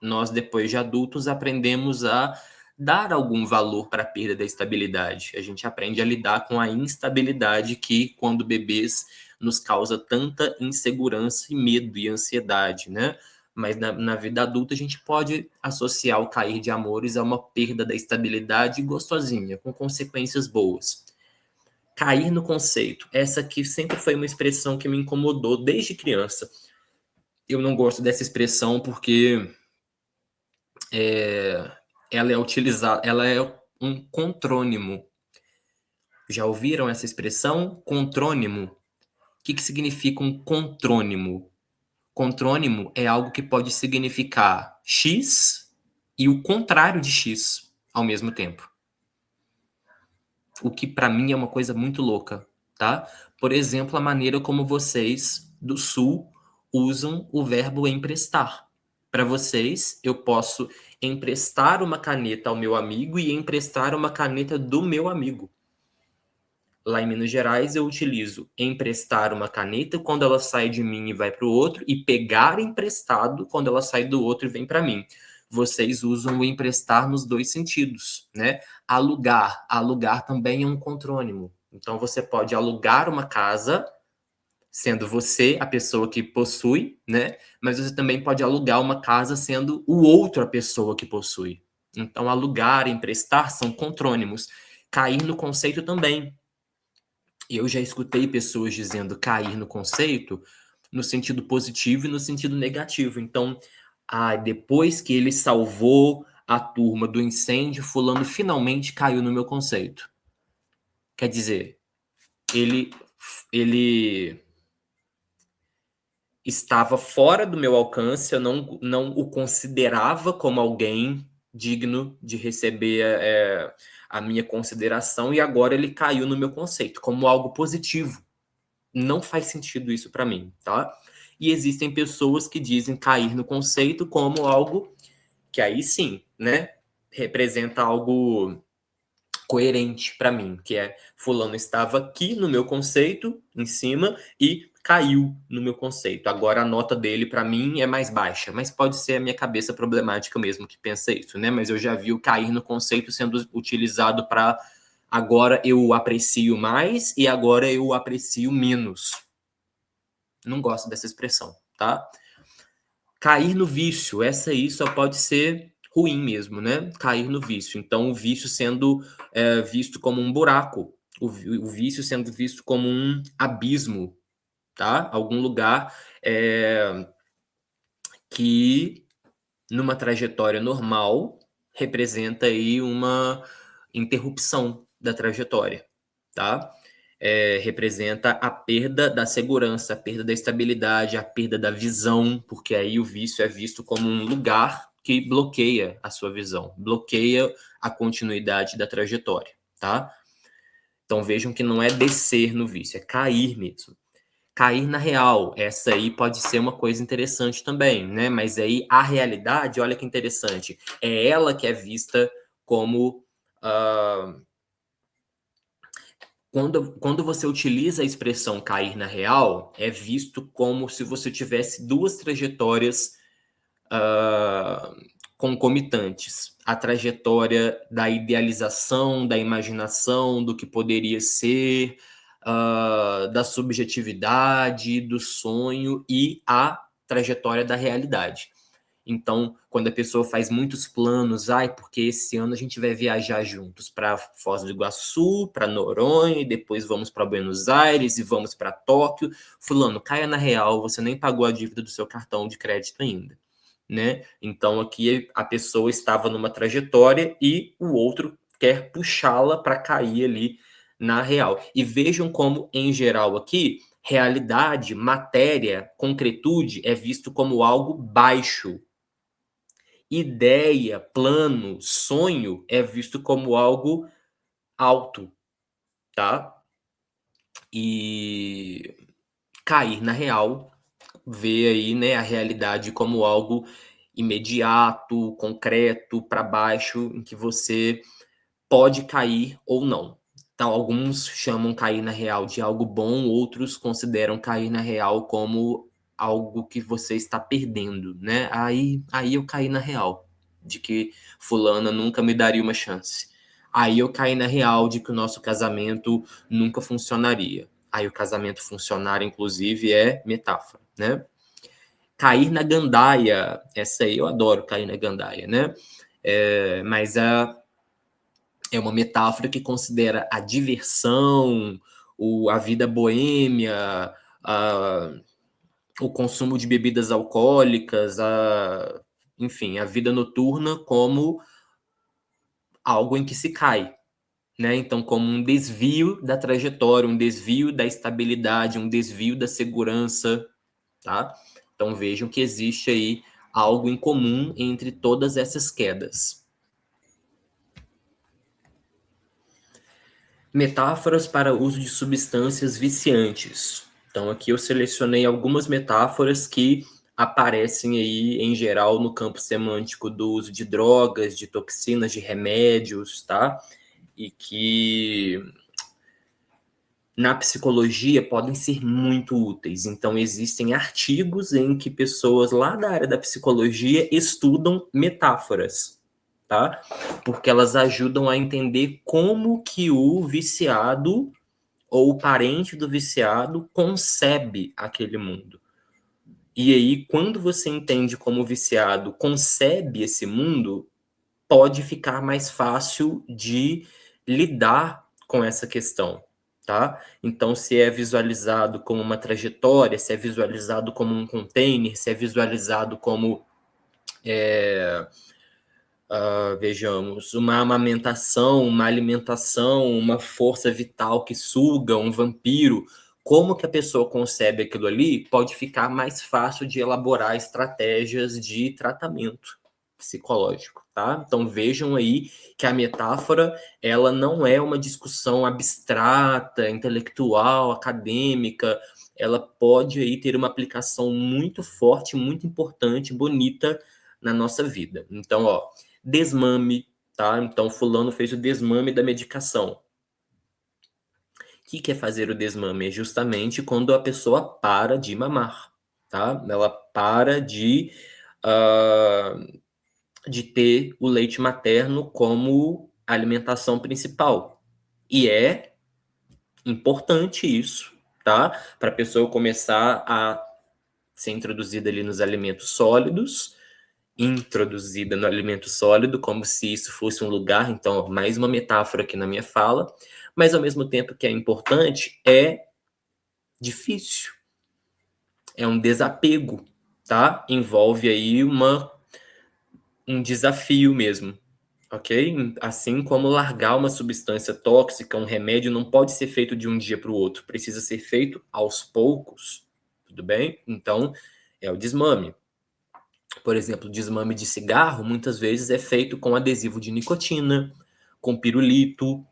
Nós, depois de adultos, aprendemos a dar algum valor para a perda da estabilidade. A gente aprende a lidar com a instabilidade que, quando bebês, nos causa tanta insegurança e medo e ansiedade, né? Mas na vida adulta a gente pode associar o cair de amores a uma perda da estabilidade gostosinha, com consequências boas. Cair no conceito. Essa aqui sempre foi uma expressão que me incomodou desde criança. Eu não gosto dessa expressão porque ela é utilizada, ela é um contrônimo. Já ouviram essa expressão? Contrônimo. O que significa um contrônimo? Contrônimo é algo que pode significar X e o contrário de X ao mesmo tempo. O que para mim é uma coisa muito louca, tá? Por exemplo, a maneira como vocês do Sul usam o verbo emprestar. Para vocês, eu posso emprestar uma caneta ao meu amigo e emprestar uma caneta do meu amigo. Lá em Minas Gerais, eu utilizo emprestar uma caneta quando ela sai de mim e vai para o outro, e pegar emprestado quando ela sai do outro e vem para mim. Vocês usam o emprestar nos dois sentidos, né? Alugar. Alugar também é um contrônimo. Então, você pode alugar uma casa, sendo você a pessoa que possui, né? Mas você também pode alugar uma casa sendo o outro a pessoa que possui. Então, alugar e emprestar são contrônimos. Cair no conceito também. Eu já escutei pessoas dizendo cair no conceito no sentido positivo e no sentido negativo. Então, depois que ele salvou a turma do incêndio, fulano finalmente caiu no meu conceito. Quer dizer, ele estava fora do meu alcance, eu não o considerava como alguém digno de receber a minha consideração, e agora ele caiu no meu conceito como algo positivo. Não faz sentido isso para mim, tá? e existem pessoas que dizem cair no conceito como algo que aí sim, né, representa algo coerente para mim, que é fulano estava aqui no meu conceito, em cima, e caiu no meu conceito. Agora a nota dele para mim é mais baixa, mas pode ser a minha cabeça problemática mesmo que pensa isso, né? Mas eu já vi o cair no conceito sendo utilizado para agora eu aprecio mais e agora eu aprecio menos. Não gosto dessa expressão, tá? Cair no vício, essa aí só pode ser ruim mesmo, né? Cair no vício. Então, o vício sendo visto como um buraco, o vício sendo visto como um abismo, tá? Algum lugar que, numa trajetória normal, representa aí uma interrupção da trajetória, tá? Representa a perda da segurança, a perda da estabilidade, a perda da visão, porque aí o vício é visto como um lugar que bloqueia a sua visão, bloqueia a continuidade da trajetória, tá? Então vejam que não é descer no vício, é cair mesmo. Cair na real, essa aí pode ser uma coisa interessante também, né? Mas aí a realidade, olha que interessante, é ela que é vista como quando você utiliza a expressão cair na real, é visto como se você tivesse duas trajetórias concomitantes. A trajetória da idealização, da imaginação, do que poderia ser, da subjetividade, do sonho e a trajetória da realidade. Então, quando a pessoa faz muitos planos, porque esse ano a gente vai viajar juntos para Foz do Iguaçu, para Noronha, e depois vamos para Buenos Aires e vamos para Tóquio. Fulano, caia na real, você nem pagou a dívida do seu cartão de crédito ainda, né? Então, aqui a pessoa estava numa trajetória e o outro quer puxá-la para cair ali na real. E vejam como, em geral, aqui, realidade, matéria, concretude é visto como algo baixo. Ideia, plano, sonho é visto como algo alto, tá? E cair na real, ver aí, né, a realidade como algo imediato, concreto, para baixo, em que você pode cair ou não. Então, alguns chamam cair na real de algo bom, outros consideram cair na real como algo que você está perdendo, né? Aí eu caí na real, de que fulana nunca me daria uma chance. Aí eu caí na real de que o nosso casamento nunca funcionaria. Aí o casamento funcionar, inclusive, é metáfora, né? Cair na gandaia, essa aí eu adoro cair na gandaia, né? Mas é uma metáfora que considera a diversão, a vida boêmia, o consumo de bebidas alcoólicas, enfim, a vida noturna como algo em que se cai, né? Então, como um desvio da trajetória, um desvio da estabilidade, um desvio da segurança, tá? Então, vejam que existe aí algo em comum entre todas essas quedas. Metáforas para uso de substâncias viciantes. Então, aqui eu selecionei algumas metáforas que aparecem aí, em geral, no campo semântico do uso de drogas, de toxinas, de remédios, tá? E que na psicologia podem ser muito úteis. Então, existem artigos em que pessoas lá da área da psicologia estudam metáforas, tá? Porque elas ajudam a entender como que o viciado ou o parente do viciado concebe aquele mundo. E aí, quando você entende como o viciado concebe esse mundo, pode ficar mais fácil de lidar com essa questão, tá? Então, se é visualizado como uma trajetória, se é visualizado como um container, se é visualizado como vejamos, uma amamentação, uma alimentação, uma força vital que suga, um vampiro, como que a pessoa concebe aquilo ali, pode ficar mais fácil de elaborar estratégias de tratamento psicológico, tá? Então vejam aí que a metáfora, ela não é uma discussão abstrata, intelectual, acadêmica, ela pode aí ter uma aplicação muito forte, muito importante, bonita na nossa vida. Então, ó, desmame, tá? Então fulano fez o desmame da medicação. O que é fazer o desmame? É justamente quando a pessoa para de mamar, tá? Ela para de ter o leite materno como alimentação principal. E é importante isso, tá? Para a pessoa começar a ser introduzida ali nos alimentos sólidos, introduzida no alimento sólido, como se isso fosse um lugar. Então, mais uma metáfora aqui na minha fala, mas ao mesmo tempo que é importante, é difícil. É um desapego, tá? Envolve aí um desafio mesmo, ok? Assim como largar uma substância tóxica, um remédio, não pode ser feito de um dia para o outro, precisa ser feito aos poucos, tudo bem? Então, é o desmame. Por exemplo, o desmame de cigarro, muitas vezes é feito com adesivo de nicotina, com pirulito,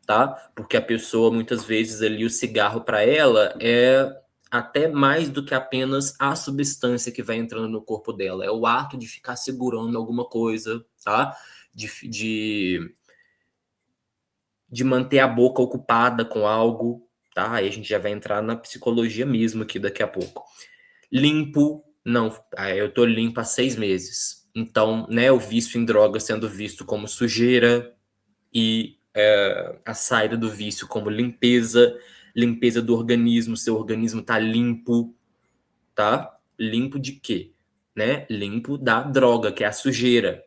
tá? Porque a pessoa, muitas vezes, ali, o cigarro para ela é até mais do que apenas a substância que vai entrando no corpo dela. É o ato de ficar segurando alguma coisa, tá? De, de, de manter a boca ocupada com algo, tá? Aí a gente já vai entrar na psicologia mesmo aqui daqui a pouco. Limpo, não, eu tô limpo há 6 meses. Então, né, o vício em droga sendo visto como sujeira e a saída do vício como limpeza, limpeza do organismo, seu organismo tá limpo, tá? Limpo de quê? Né? Limpo da droga, que é a sujeira,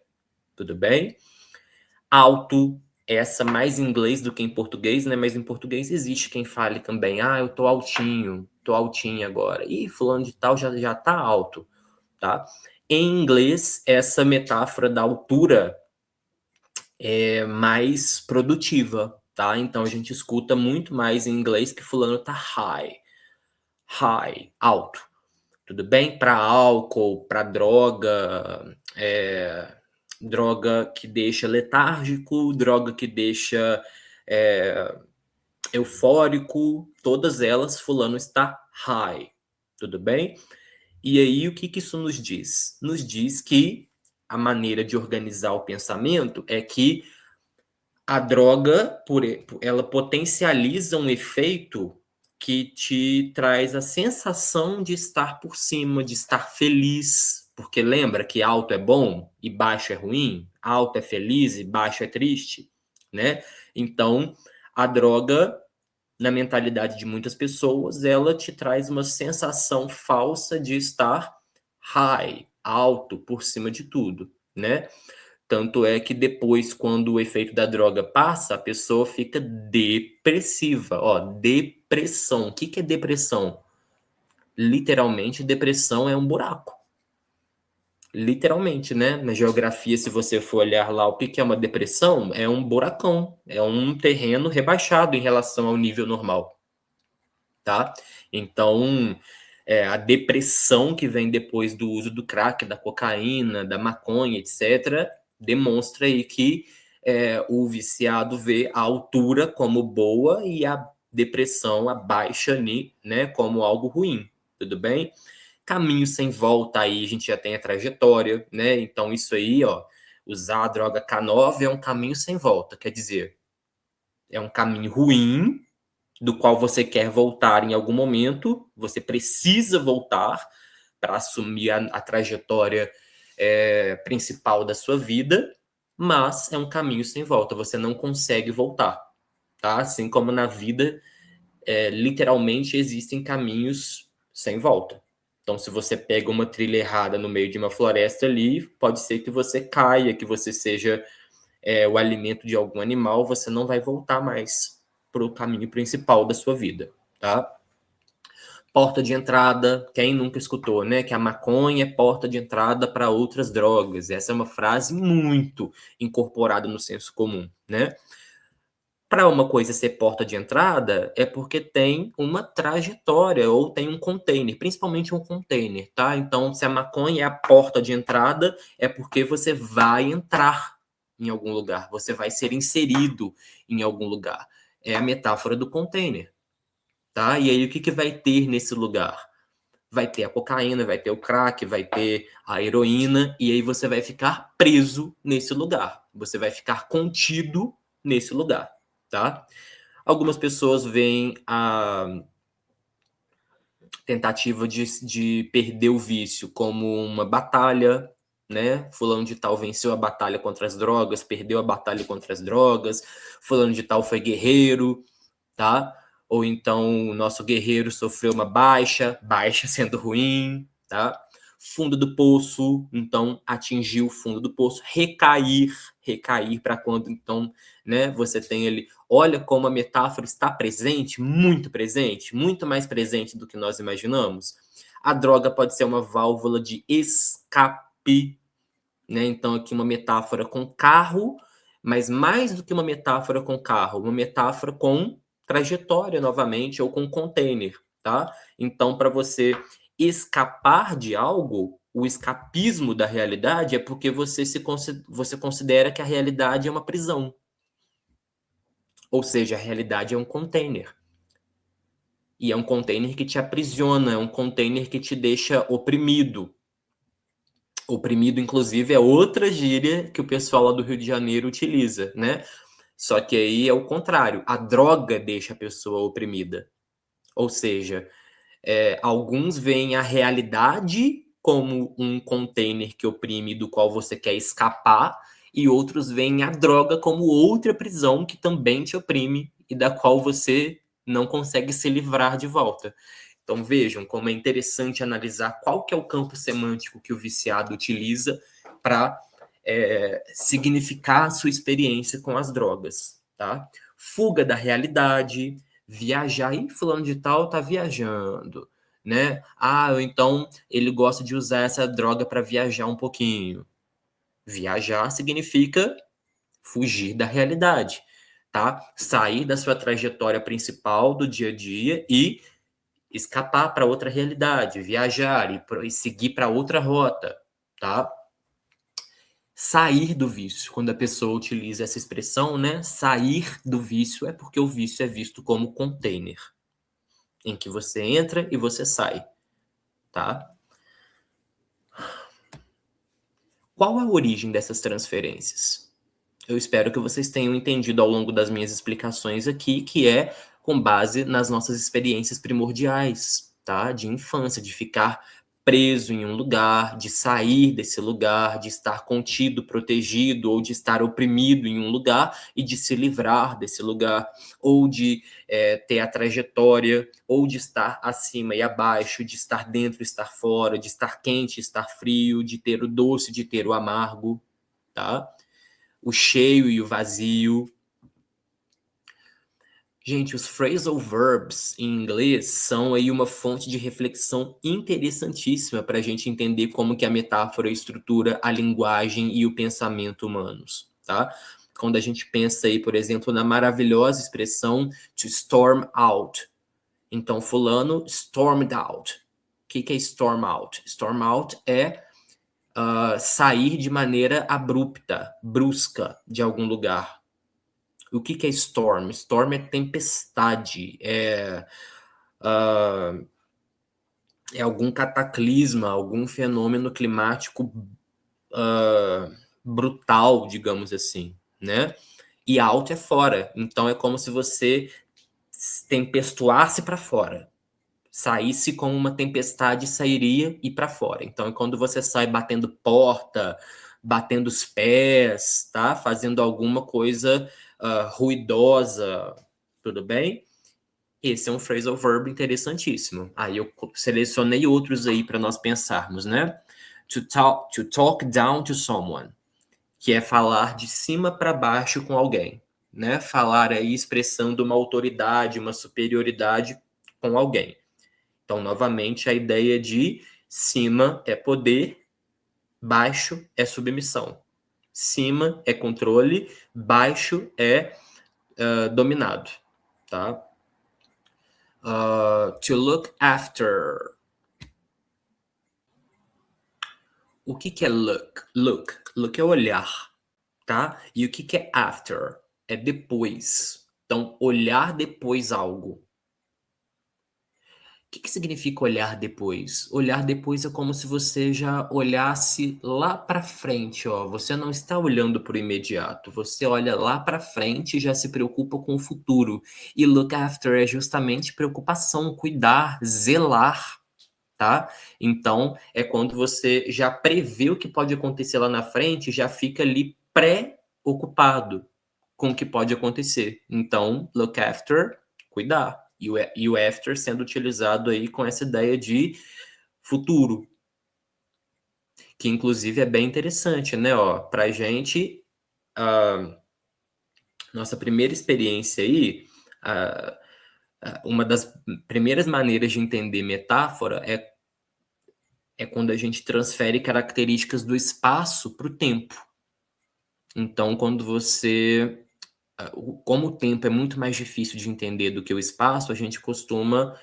tudo bem? Alto, essa mais em inglês do que em português, né? Mas em português existe quem fale também, eu tô altinho agora. E fulano de tal já tá alto, tá? Em inglês, essa metáfora da altura é mais produtiva, tá? Então a gente escuta muito mais em inglês que fulano tá high, alto. Tudo bem? Para álcool, para droga, droga que deixa letárgico, droga que deixa é, eufórico, todas elas fulano está high. Tudo bem? E aí o que isso nos diz? Nos diz que a maneira de organizar o pensamento é que a droga, ela potencializa um efeito que te traz a sensação de estar por cima, de estar feliz. Porque lembra que alto é bom e baixo é ruim? Alto é feliz e baixo é triste, né? Então, a droga, na mentalidade de muitas pessoas, ela te traz uma sensação falsa de estar high, alto, por cima de tudo, né? Tanto é que depois, quando o efeito da droga passa, a pessoa fica depressiva. Ó, depressão. O que é depressão? Literalmente, depressão é um buraco. Literalmente, né? Na geografia, se você for olhar lá o que é uma depressão, é um buracão. É um terreno rebaixado em relação ao nível normal, tá? Então, a depressão que vem depois do uso do crack, da cocaína, da maconha, etc., demonstra aí que o viciado vê a altura como boa e a depressão, a baixa, né, como algo ruim, tudo bem? Caminho sem volta, aí a gente já tem a trajetória, né? Então isso aí, ó, usar a droga K9 é um caminho sem volta, quer dizer, é um caminho ruim, do qual você quer voltar em algum momento, você precisa voltar para assumir a trajetória principal da sua vida, mas é um caminho sem volta, você não consegue voltar, tá? Assim como na vida, literalmente existem caminhos sem volta. Então, se você pega uma trilha errada no meio de uma floresta ali, pode ser que você caia, que você seja o alimento de algum animal, você não vai voltar mais para o caminho principal da sua vida, tá? Porta de entrada, quem nunca escutou, né? Que a maconha é porta de entrada para outras drogas. Essa é uma frase muito incorporada no senso comum, né? Para uma coisa ser porta de entrada, é porque tem uma trajetória ou tem um container, principalmente um container, tá? Então, se a maconha é a porta de entrada, é porque você vai entrar em algum lugar, você vai ser inserido em algum lugar. É a metáfora do container, tá? E aí, o que que vai ter nesse lugar? Vai ter a cocaína, vai ter o crack, vai ter a heroína, e aí você vai ficar preso nesse lugar. Você vai ficar contido nesse lugar, tá? Algumas pessoas veem a tentativa de perder o vício como uma batalha, né? Fulano de tal venceu a batalha contra as drogas, perdeu a batalha contra as drogas, fulano de tal foi guerreiro, tá? Ou então o nosso guerreiro sofreu uma baixa, baixa sendo ruim, tá? Fundo do poço, então atingir o fundo do poço, recair para quando então, né, você tem ele, olha como a metáfora está presente, muito mais presente do que nós imaginamos. A droga pode ser uma válvula de escape, né? Então aqui uma metáfora com carro, mas mais do que uma metáfora com carro, uma metáfora com trajetória novamente ou com container, tá? Então para você escapar de algo, o escapismo da realidade é porque você considera que a realidade é uma prisão. Ou seja, a realidade é um container. E é um container que te aprisiona, é um container que te deixa oprimido. Oprimido, inclusive, é outra gíria que o pessoal lá do Rio de Janeiro utiliza, né? Só que aí é o contrário. A droga deixa a pessoa oprimida. Ou seja, alguns veem a realidade como um container que oprime, do qual você quer escapar, e outros veem a droga como outra prisão que também te oprime e da qual você não consegue se livrar de volta. Então vejam como é interessante analisar qual que é o campo semântico que o viciado utiliza para significar a sua experiência com as drogas, tá? Fuga da realidade, viajar, e fulano de tal tá viajando, né? Ah, ou então ele gosta de usar essa droga para viajar um pouquinho. Viajar significa fugir da realidade, tá? Sair da sua trajetória principal do dia a dia e escapar para outra realidade, viajar e seguir para outra rota, tá? Sair do vício. Quando a pessoa utiliza essa expressão, né? Sair do vício é porque o vício é visto como container, em que você entra e você sai, tá? Qual a origem dessas transferências? Eu espero que vocês tenham entendido ao longo das minhas explicações aqui, que é com base nas nossas experiências primordiais, tá? De infância, de ficar preso em um lugar, de sair desse lugar, de estar contido, protegido, ou de estar oprimido em um lugar e de se livrar desse lugar, ou de ter a trajetória, ou de estar acima e abaixo, de estar dentro e estar fora, de estar quente e estar frio, de ter o doce, de ter o amargo, tá? O cheio e o vazio. Gente, os phrasal verbs em inglês são aí uma fonte de reflexão interessantíssima para a gente entender como que a metáfora estrutura a linguagem e o pensamento humanos, tá? Quando a gente pensa aí, por exemplo, na maravilhosa expressão to storm out. Então, fulano stormed out. O que é storm out? Storm out é sair de maneira abrupta, brusca de algum lugar. O que é storm? Storm é tempestade, é algum cataclisma, algum fenômeno climático brutal, digamos assim, né? E out é fora, então é como se você tempestuasse para fora. Saísse como uma tempestade, sairia e para fora. Então é quando você sai batendo porta, batendo os pés, tá? Fazendo alguma coisa ruidosa, tudo bem? Esse é um phrasal verb interessantíssimo. Aí eu selecionei outros aí para nós pensarmos, né? To talk down to someone, que é falar de cima para baixo com alguém, né? Falar aí expressando uma autoridade, uma superioridade com alguém. Então, novamente, a ideia de cima é poder, baixo é submissão. Cima é controle, baixo é dominado, tá? To look after. O que é look? Look é olhar, tá? E o que é after? É depois. Então, olhar depois algo. O que significa olhar depois? Olhar depois é como se você já olhasse lá para frente, ó. Você não está olhando para o imediato, você olha lá para frente e já se preocupa com o futuro. E look after é justamente preocupação, cuidar, zelar, tá? Então, é quando você já prevê o que pode acontecer lá na frente, já fica ali pré-ocupado com o que pode acontecer. Então, look after, cuidar. E o after sendo utilizado aí com essa ideia de futuro, que inclusive é bem interessante, né? Ó, pra gente, nossa primeira experiência aí, uma das primeiras maneiras de entender metáfora é quando a gente transfere características do espaço para o tempo. Então, quando você como o tempo é muito mais difícil de entender do que o espaço, a gente costuma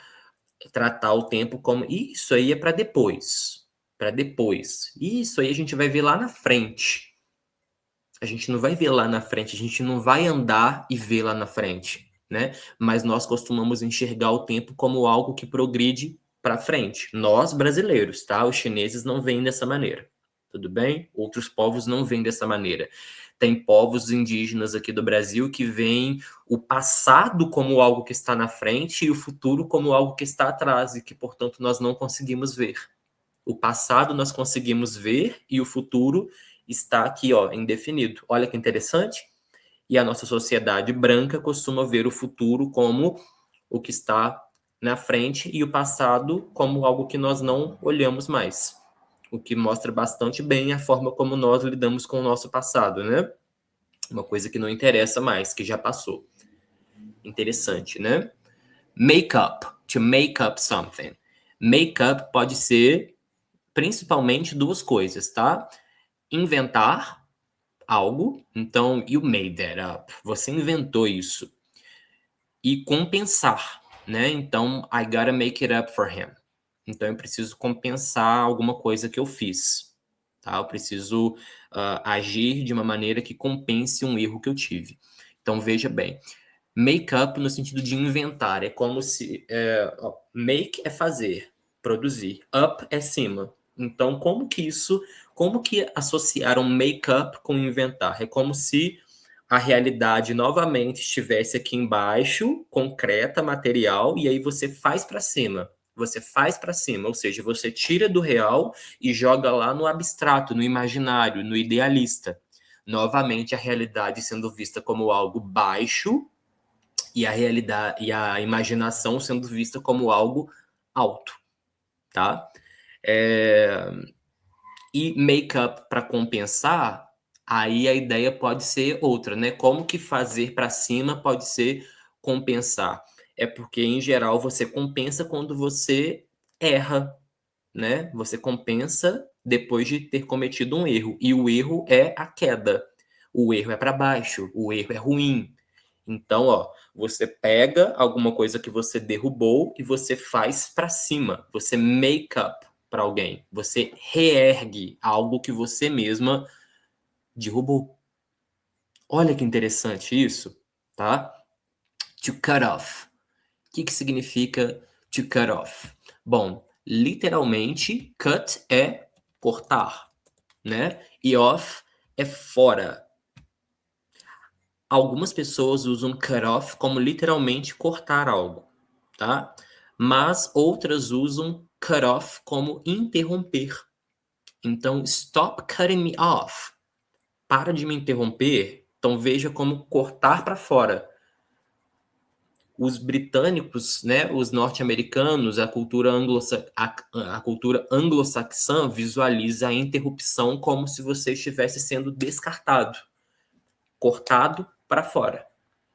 tratar o tempo como isso aí é para depois, para depois. Isso aí a gente vai ver lá na frente. A gente não vai ver lá na frente, a gente não vai andar e ver lá na frente, né? Mas nós costumamos enxergar o tempo como algo que progride para frente. Nós brasileiros, tá? Os chineses não veem dessa maneira. Tudo bem? Outros povos não veem dessa maneira. Tem povos indígenas aqui do Brasil que veem o passado como algo que está na frente e o futuro como algo que está atrás e que, portanto, nós não conseguimos ver. O passado nós conseguimos ver e o futuro está aqui, ó, indefinido. Olha que interessante. E a nossa sociedade branca costuma ver o futuro como o que está na frente e o passado como algo que nós não olhamos mais. O que mostra bastante bem a forma como nós lidamos com o nosso passado, né? Uma coisa que não interessa mais, que já passou. Interessante, né? Make up, to make up something. Make up pode ser principalmente duas coisas, tá? Inventar algo, então you made that up, você inventou isso. E compensar, né? Então I gotta make it up for him. Então eu preciso compensar alguma coisa que eu fiz, tá? Eu preciso agir de uma maneira que compense um erro que eu tive. Então veja bem, make up no sentido de inventar, é como se make é fazer, produzir, up é cima. Então como que associaram make up com inventar? É como se a realidade novamente estivesse aqui embaixo, concreta, material, e aí você faz para cima. Você faz para cima, ou seja, você tira do real e joga lá no abstrato, no imaginário, no idealista. Novamente a realidade sendo vista como algo baixo e a realidade e a imaginação sendo vista como algo alto, tá? E make-up para compensar, aí a ideia pode ser outra, né? Como que fazer para cima pode ser compensar? É porque, em geral, você compensa quando você erra, né? Você compensa depois de ter cometido um erro. E o erro é a queda. O erro é para baixo. O erro é ruim. Então, ó, você pega alguma coisa que você derrubou e você faz para cima. Você make up para alguém. Você reergue algo que você mesma derrubou. Olha que interessante isso, tá? To cut off. O que significa to cut off? Bom, literalmente, cut é cortar, né? E off é fora. Algumas pessoas usam cut off como literalmente cortar algo, tá? Mas outras usam cut off como interromper. Então, stop cutting me off. Para de me interromper. Então, veja como cortar para fora. Os britânicos, né, os norte-americanos, a cultura anglo-saxã visualiza a interrupção como se você estivesse sendo descartado, cortado para fora,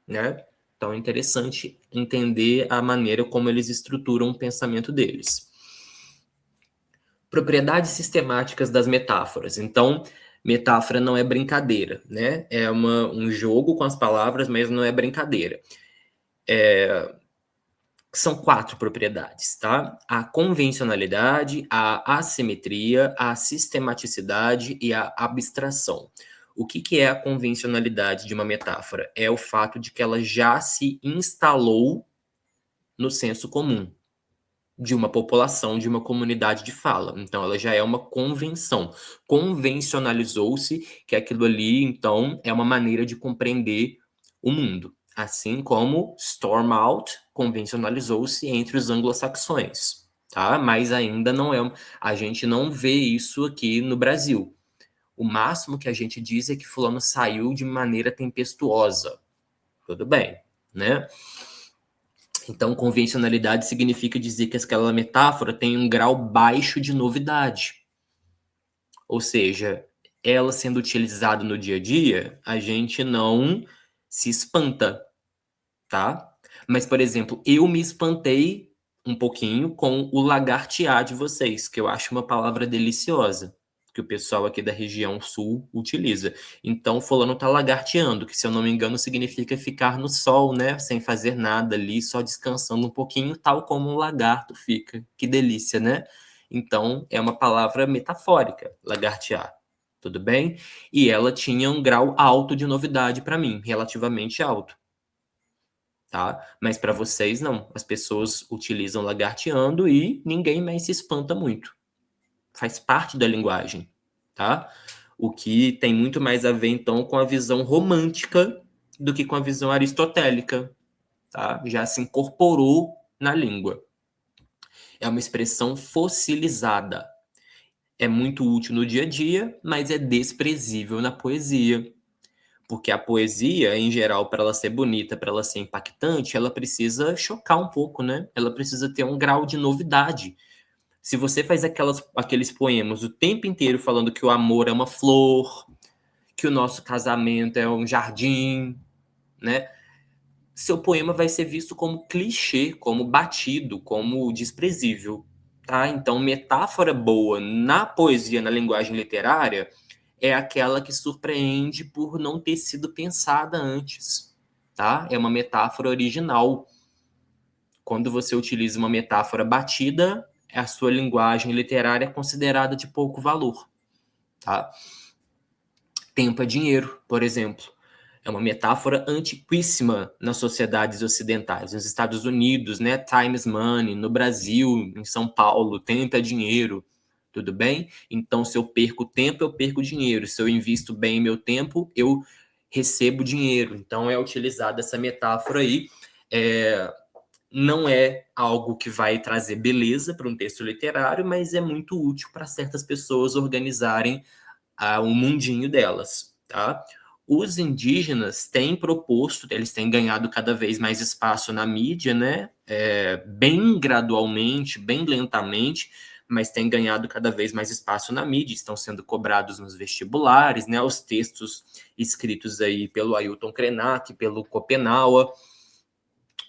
né? Então é interessante entender a maneira como eles estruturam o pensamento deles. Propriedades sistemáticas das metáforas. Então, Metáfora não é brincadeira, né? É um jogo com as palavras, mas não é brincadeira. São 4 propriedades, tá? A convencionalidade, a assimetria, a sistematicidade e a abstração. O que é a convencionalidade de uma metáfora? É o fato de que ela já se instalou no senso comum de uma população, de uma comunidade de fala. Então, ela já é uma convenção. Convencionalizou-se que aquilo ali, então, é uma maneira de compreender o mundo. Assim como storm out convencionalizou-se entre os anglo-saxões, tá? Mas ainda não é. A gente não vê isso aqui no Brasil. O máximo que a gente diz é que fulano saiu de maneira tempestuosa. Tudo bem, né? Então, convencionalidade significa dizer que aquela metáfora tem um grau baixo de novidade. Ou seja, ela sendo utilizada no dia a dia, a gente não se espanta, tá? Mas, por exemplo, eu me espantei um pouquinho com o lagartear de vocês, que eu acho uma palavra deliciosa, que o pessoal aqui da região sul utiliza. Então, fulano tá lagarteando, que se eu não me engano significa ficar no sol, né, sem fazer nada ali, só descansando um pouquinho, tal como um lagarto fica. Que delícia, né? Então, é uma palavra metafórica, lagartear. Tudo bem? E ela tinha um grau alto de novidade para mim, relativamente alto. Tá? Mas para vocês não, as pessoas utilizam lagarteando e ninguém mais se espanta muito. Faz parte da linguagem, tá? O que tem muito mais a ver então com a visão romântica do que com a visão aristotélica, tá? Já se incorporou na língua. É uma expressão fossilizada. É muito útil no dia a dia, mas é desprezível na poesia. Porque a poesia, em geral, para ela ser bonita, para ela ser impactante, ela precisa chocar um pouco, né? Ela precisa ter um grau de novidade. Se você faz aqueles poemas o tempo inteiro falando que o amor é uma flor, que o nosso casamento é um jardim, né? Seu poema vai ser visto como clichê, como batido, como desprezível, tá? Então, metáfora boa na poesia, na linguagem literária, é aquela que surpreende por não ter sido pensada antes, tá? É uma metáfora original. Quando você utiliza uma metáfora batida, a sua linguagem literária é considerada de pouco valor, tá? Tempo é dinheiro, por exemplo. É uma metáfora antiquíssima nas sociedades ocidentais. Nos Estados Unidos, né? Time is money. No Brasil, em São Paulo, tempo é dinheiro. Tudo bem? Então, se eu perco tempo, eu perco dinheiro. Se eu invisto bem meu tempo, eu recebo dinheiro. Então, é utilizada essa metáfora aí. Não é algo que vai trazer beleza para um texto literário, mas é muito útil para certas pessoas organizarem o mundinho delas, tá? Os indígenas têm proposto, eles têm ganhado cada vez mais espaço na mídia, né? Bem gradualmente, bem lentamente, mas têm ganhado cada vez mais espaço na mídia, estão sendo cobrados nos vestibulares, né? Os textos escritos aí pelo Ailton Krenak, pelo Schopenhauer,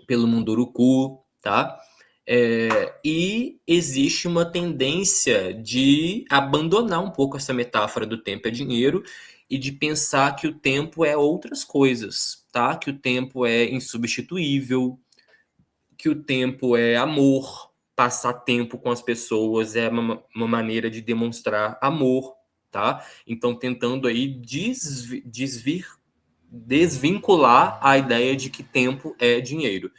pelo Munduruku, tá? E existe uma tendência de abandonar um pouco essa metáfora do tempo é dinheiro e de pensar que o tempo é outras coisas, tá? Que o tempo é insubstituível, que o tempo é amor, passar tempo com as pessoas é uma maneira de demonstrar amor, tá? Então, tentando aí desvincular a ideia de que tempo é dinheiro,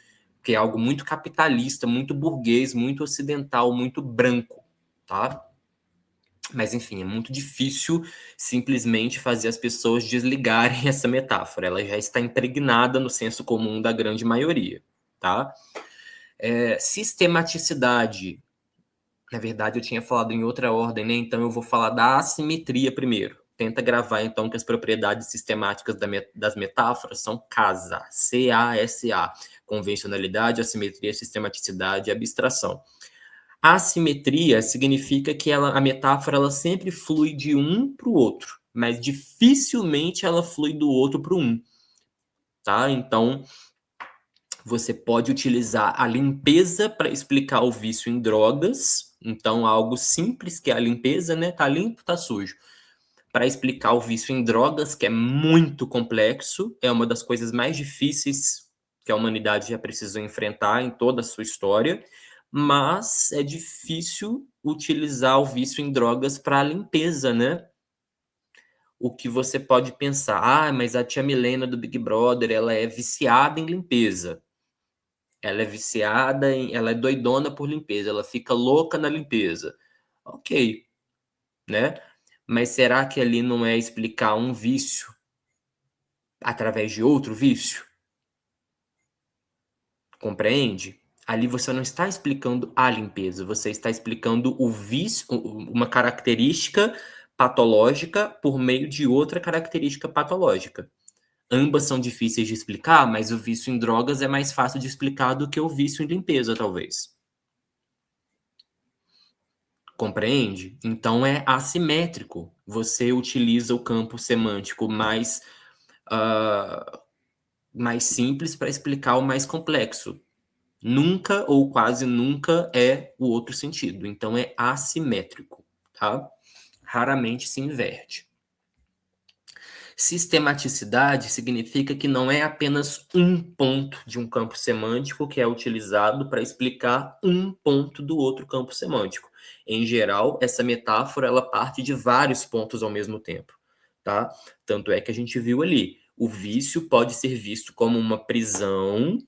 que é algo muito capitalista, muito burguês, muito ocidental, muito branco, tá? Mas, enfim, é muito difícil simplesmente fazer as pessoas desligarem essa metáfora. Ela já está impregnada no senso comum da grande maioria, tá? Sistematicidade. Na verdade, eu tinha falado em outra ordem, né? Então eu vou falar da assimetria primeiro. Tenta gravar, então, que as propriedades sistemáticas das metáforas são CASA, C-A-S-A. Convencionalidade, assimetria, sistematicidade e abstração. A assimetria significa que a metáfora ela sempre flui de um para o outro, mas dificilmente ela flui do outro para o um. Tá? Então, você pode utilizar a limpeza para explicar o vício em drogas. Então, algo simples que é a limpeza, né? Tá limpo, tá sujo. para explicar o vício em drogas, que é muito complexo, é uma das coisas mais difíceis que a humanidade já precisou enfrentar em toda a sua história, mas é difícil utilizar o vício em drogas para limpeza, né? O que você pode pensar, mas a tia Milena do Big Brother, ela é viciada em limpeza. Ela é doidona por limpeza, ela fica louca na limpeza. Ok, né? Mas será que ali não é explicar um vício através de outro vício? Compreende? Ali você não está explicando a limpeza, você está explicando o vício, uma característica patológica por meio de outra característica patológica. Ambas são difíceis de explicar, mas o vício em drogas é mais fácil de explicar do que o vício em limpeza, talvez. Compreende? Então é assimétrico. Você utiliza o campo semântico ah, mais simples para explicar o mais complexo. Nunca ou quase nunca é o outro sentido. Então é assimétrico, tá? Raramente se inverte. Sistematicidade significa que não é apenas um ponto de um campo semântico que é utilizado para explicar um ponto do outro campo semântico. Em geral, essa metáfora ela parte de vários pontos ao mesmo tempo, tá? Tanto é que a gente viu ali, o vício pode ser visto como uma prisão,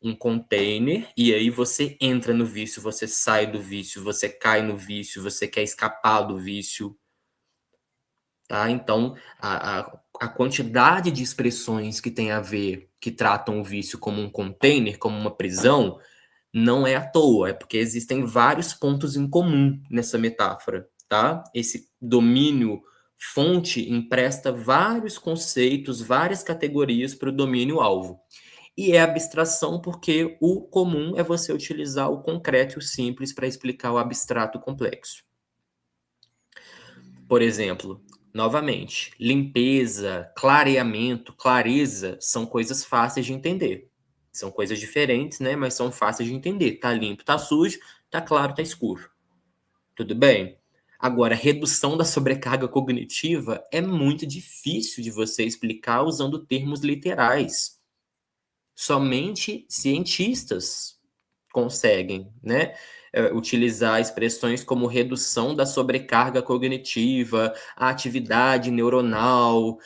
um container, e aí você entra no vício, você sai do vício, você cai no vício, você quer escapar do vício. Tá? Então, a quantidade de expressões que tem a ver, que tratam o vício como um container, como uma prisão, não é à toa, é porque existem vários pontos em comum nessa metáfora, tá? Esse domínio fonte empresta vários conceitos, várias categorias para o domínio alvo. E é abstração porque o comum é você utilizar o concreto e o simples para explicar o abstrato complexo. Por exemplo, novamente, limpeza, clareamento, clareza são coisas fáceis de entender. São coisas diferentes, né? Mas são fáceis de entender. Tá limpo, tá sujo, tá claro, tá escuro. Tudo bem? Agora, redução da sobrecarga cognitiva é muito difícil de você explicar usando termos literais. Somente cientistas conseguem, né, utilizar expressões como redução da sobrecarga cognitiva, atividade neuronal,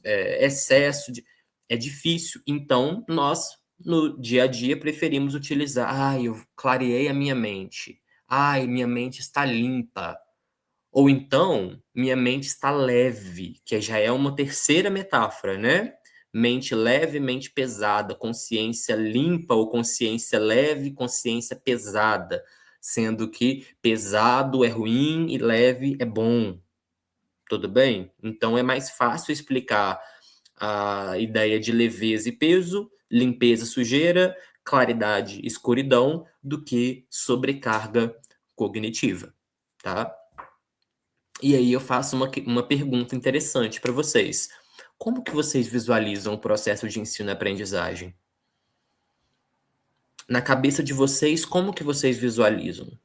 excesso de... É difícil. Então, nós, no dia a dia, preferimos utilizar, eu clareei a minha mente. Minha mente está limpa. Ou então, minha mente está leve, que já é uma terceira metáfora, né? Mente leve, mente pesada, consciência limpa ou consciência leve, consciência pesada, sendo que pesado é ruim e leve é bom. Tudo bem? Então é mais fácil explicar a ideia de leveza e peso, limpeza, sujeira, claridade, escuridão, do que sobrecarga cognitiva, tá? E aí eu faço uma pergunta interessante para vocês. Como que vocês visualizam o processo de ensino-aprendizagem? Na cabeça de vocês, como que vocês visualizam?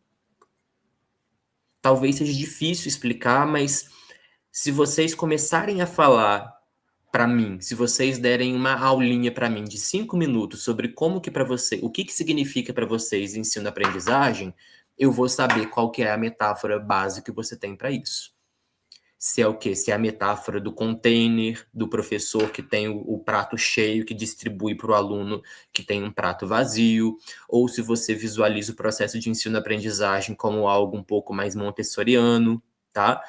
Talvez seja difícil explicar, mas se vocês começarem a falar para mim, se vocês derem uma aulinha para mim de 5 minutos sobre como que para você, o que que significa para vocês ensino-aprendizagem, eu vou saber qual que é a metáfora básica que você tem para isso. Se é o quê? Se é a metáfora do container, do professor que tem o prato cheio, que distribui para o aluno que tem um prato vazio, ou se você visualiza o processo de ensino-aprendizagem como algo um pouco mais montessoriano, tá?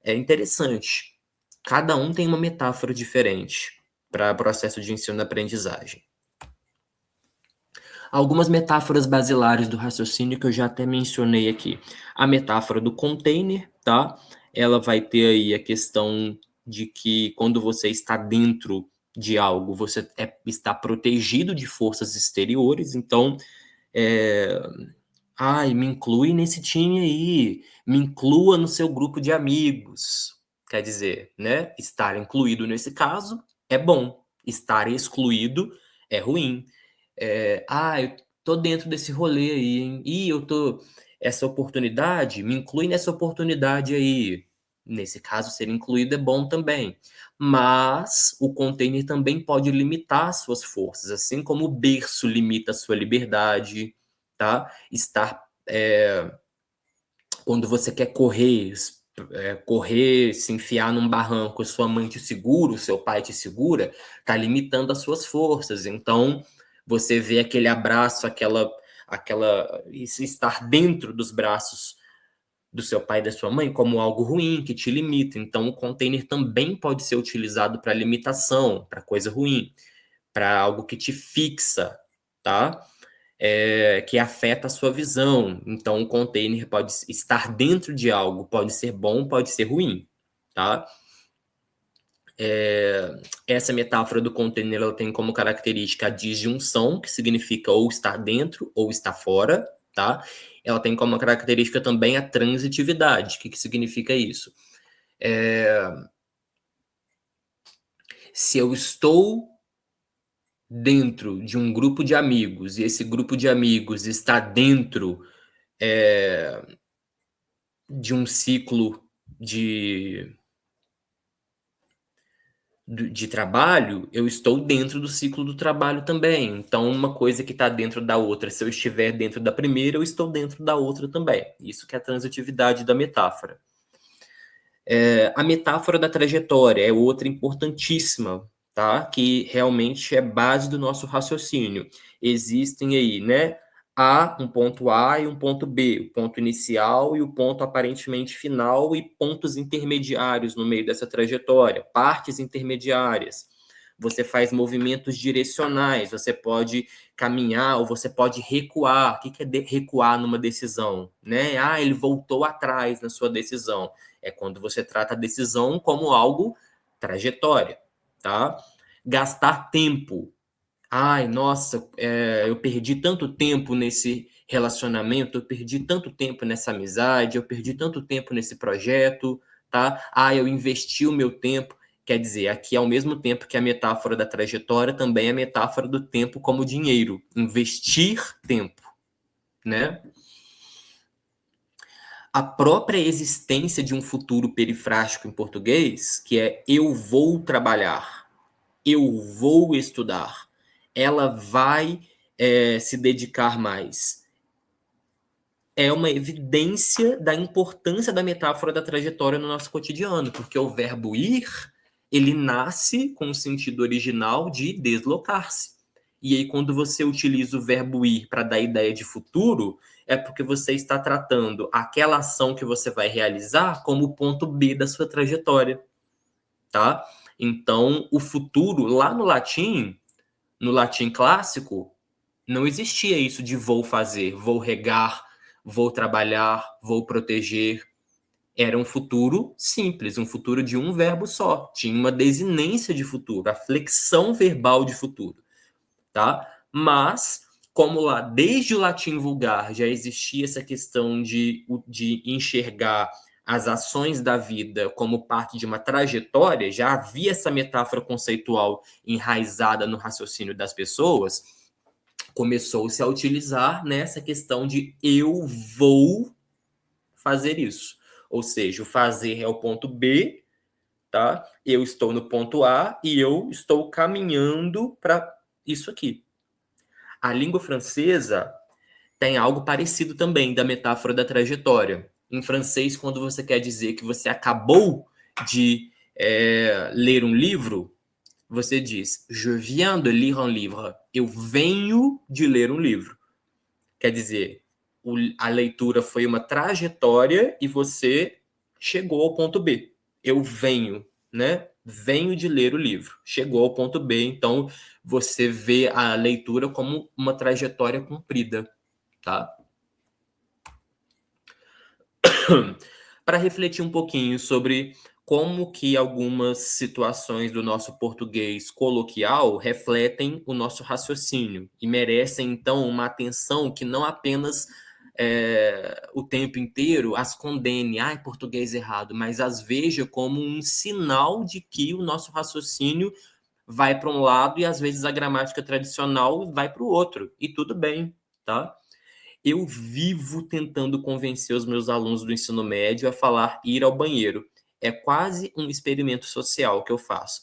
É interessante. Cada um tem uma metáfora diferente para o processo de ensino-aprendizagem. Algumas metáforas basilares do raciocínio que eu já até mencionei aqui. A metáfora do container, tá? Ela vai ter aí a questão de que quando você está dentro de algo, você está protegido de forças exteriores, então, me inclui nesse time aí, me inclua no seu grupo de amigos. Quer dizer, né? Estar incluído nesse caso é bom, estar excluído é ruim. Eu tô dentro desse rolê aí, hein? Eu tô. Essa oportunidade, me inclui nessa oportunidade aí, Nesse caso, ser incluído é bom também. Mas o container também pode limitar suas forças, assim como o berço limita a sua liberdade, tá? Quando você quer correr, se enfiar num barranco, sua mãe te segura, o seu pai te segura, tá limitando as suas forças. Então, você vê aquele abraço, estar dentro dos braços do seu pai e da sua mãe como algo ruim, que te limita. Então, o container também pode ser utilizado para limitação, para coisa ruim, para algo que te fixa, tá? Que afeta a sua visão. Então, o container pode estar dentro de algo, pode ser bom, pode ser ruim, tá? Essa metáfora do container ela tem como característica a disjunção, que significa ou estar dentro ou estar fora, tá? Ela tem como característica também a transitividade. O que significa isso? Se eu estou dentro de um grupo de amigos e esse grupo de amigos está dentro de um ciclo de trabalho, eu estou dentro do ciclo do trabalho também. Então, uma coisa que está dentro da outra, se eu estiver dentro da primeira, eu estou dentro da outra também. Isso que é a transitividade da metáfora. A metáfora da trajetória é outra importantíssima, tá? Que realmente é base do nosso raciocínio. Existem aí, né? Um ponto A e um ponto B, o ponto inicial e o ponto aparentemente final e pontos intermediários no meio dessa trajetória, partes intermediárias. Você faz movimentos direcionais, você pode caminhar ou você pode recuar. O que é recuar numa decisão? Né? Ele voltou atrás na sua decisão. É quando você trata a decisão como algo trajetória, tá? Gastar tempo. Nossa, eu perdi tanto tempo nesse relacionamento, eu perdi tanto tempo nessa amizade, eu perdi tanto tempo nesse projeto, tá? Eu investi o meu tempo. Quer dizer, aqui ao mesmo tempo que a metáfora da trajetória, também é a metáfora do tempo como dinheiro. Investir tempo, né? A própria existência de um futuro perifrástico em português, que é eu vou trabalhar, eu vou estudar, ela vai se dedicar mais. É uma evidência da importância da metáfora da trajetória no nosso cotidiano, porque o verbo ir, ele nasce com o sentido original de deslocar-se. E aí, quando você utiliza o verbo ir para dar ideia de futuro, é porque você está tratando aquela ação que você vai realizar como o ponto B da sua trajetória, tá? Então, o futuro, lá no latim clássico, não existia isso de vou fazer, vou regar, vou trabalhar, vou proteger. Era um futuro simples, um futuro de um verbo só. Tinha uma desinência de futuro, a flexão verbal de futuro, tá? Mas, como lá desde o latim vulgar já existia essa questão de enxergar as ações da vida como parte de uma trajetória, já havia essa metáfora conceitual enraizada no raciocínio das pessoas, começou-se a utilizar nessa questão de eu vou fazer isso. Ou seja, o fazer é o ponto B, tá? Eu estou no ponto A e eu estou caminhando para isso aqui. A língua francesa tem algo parecido também da metáfora da trajetória. Em francês, quando você quer dizer que você acabou de ler um livro, você diz je viens de lire un livre. Eu venho de ler um livro. Quer dizer, a leitura foi uma trajetória e você chegou ao ponto B. Eu venho, né? Venho de ler o livro. Chegou ao ponto B, então você vê a leitura como uma trajetória cumprida, tá? Para refletir um pouquinho sobre como que algumas situações do nosso português coloquial refletem o nosso raciocínio e merecem, então, uma atenção que não apenas o tempo inteiro as condene, português errado, mas as veja como um sinal de que o nosso raciocínio vai para um lado e, às vezes, a gramática tradicional vai para o outro, e tudo bem, tá? Eu vivo tentando convencer os meus alunos do ensino médio a falar ir ao banheiro. É quase um experimento social que eu faço.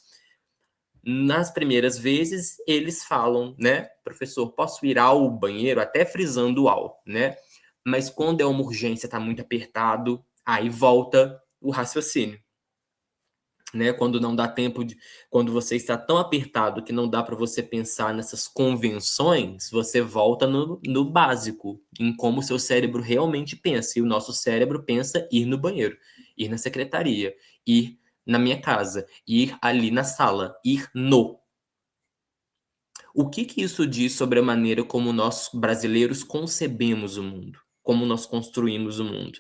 Nas primeiras vezes, eles falam, né? Professor, posso ir ao banheiro? Até frisando ao, né? Mas quando é uma urgência, está muito apertado, aí volta o raciocínio. Né, quando não dá tempo quando você está tão apertado que não dá para você pensar nessas convenções, você volta no básico, em como o seu cérebro realmente pensa. E o nosso cérebro pensa ir no banheiro, ir na secretaria, ir na minha casa, ir ali na sala, ir no. O que isso diz sobre a maneira como nós brasileiros concebemos o mundo, como nós construímos o mundo?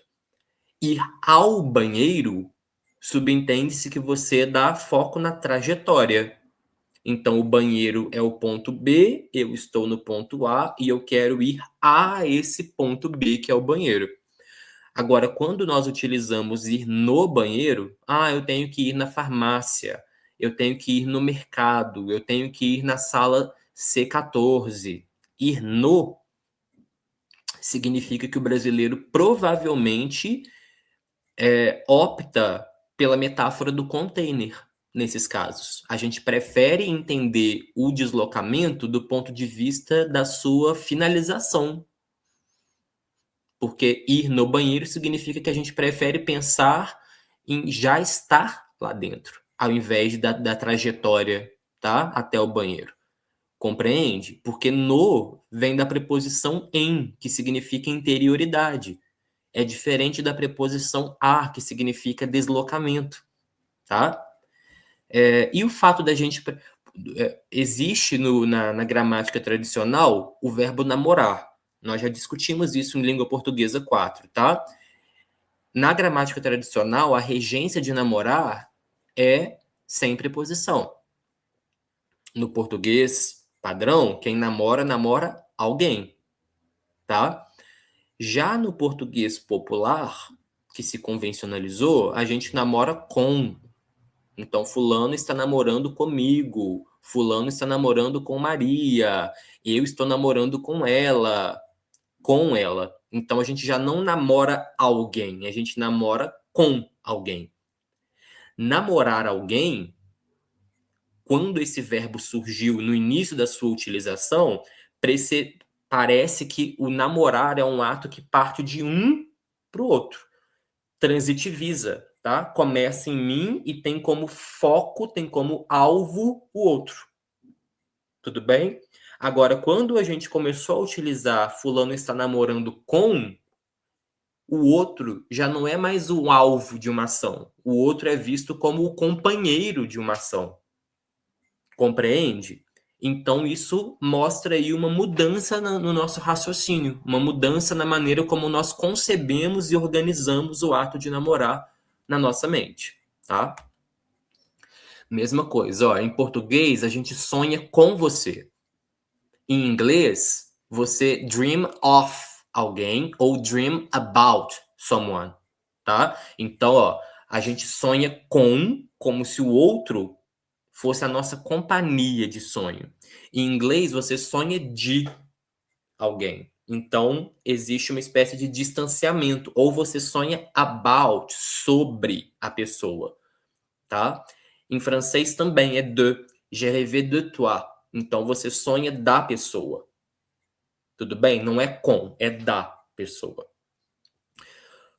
Ir ao banheiro subentende-se que você dá foco na trajetória. Então, o banheiro é o ponto B, eu estou no ponto A e eu quero ir a esse ponto B, que é o banheiro. Agora, quando nós utilizamos ir no banheiro, eu tenho que ir na farmácia, eu tenho que ir no mercado, eu tenho que ir na sala C14. Ir no significa que o brasileiro provavelmente opta pela metáfora do container nesses casos. A gente prefere entender o deslocamento do ponto de vista da sua finalização. Porque ir no banheiro significa que a gente prefere pensar em já estar lá dentro, ao invés da trajetória, tá? Até o banheiro. Compreende? Porque no vem da preposição em, que significa interioridade. É diferente da preposição a, que significa deslocamento, tá? E o fato da gente... existe na gramática tradicional o verbo namorar. Nós já discutimos isso em língua portuguesa 4, tá? Na gramática tradicional, a regência de namorar é sem preposição. No português padrão, quem namora, namora alguém, tá? Já no português popular, que se convencionalizou, a gente namora com. Então, fulano está namorando comigo, fulano está namorando com Maria, eu estou namorando com ela, com ela. Então, a gente já não namora alguém, a gente namora com alguém. Namorar alguém, quando esse verbo surgiu no início da sua utilização, parece que o namorar é um ato que parte de um para o outro. Transitiviza, tá? Começa em mim e tem como foco, tem como alvo o outro. Tudo bem? Agora, quando a gente começou a utilizar fulano está namorando com, o outro já não é mais o alvo de uma ação. O outro é visto como o companheiro de uma ação. Compreende? Então, isso mostra aí uma mudança no nosso raciocínio, uma mudança na maneira como nós concebemos e organizamos o ato de namorar na nossa mente, tá? Mesma coisa, ó, em português a gente sonha com você. Em inglês, você dream of alguém ou dream about someone, tá? Então, ó, a gente sonha com, como se o outro fosse a nossa companhia de sonho. Em inglês, você sonha de alguém. Então, existe uma espécie de distanciamento. Ou você sonha about, sobre a pessoa, tá? Em francês também é de. Je rêve de toi. Então, você sonha da pessoa. Tudo bem? Não é com, é da pessoa.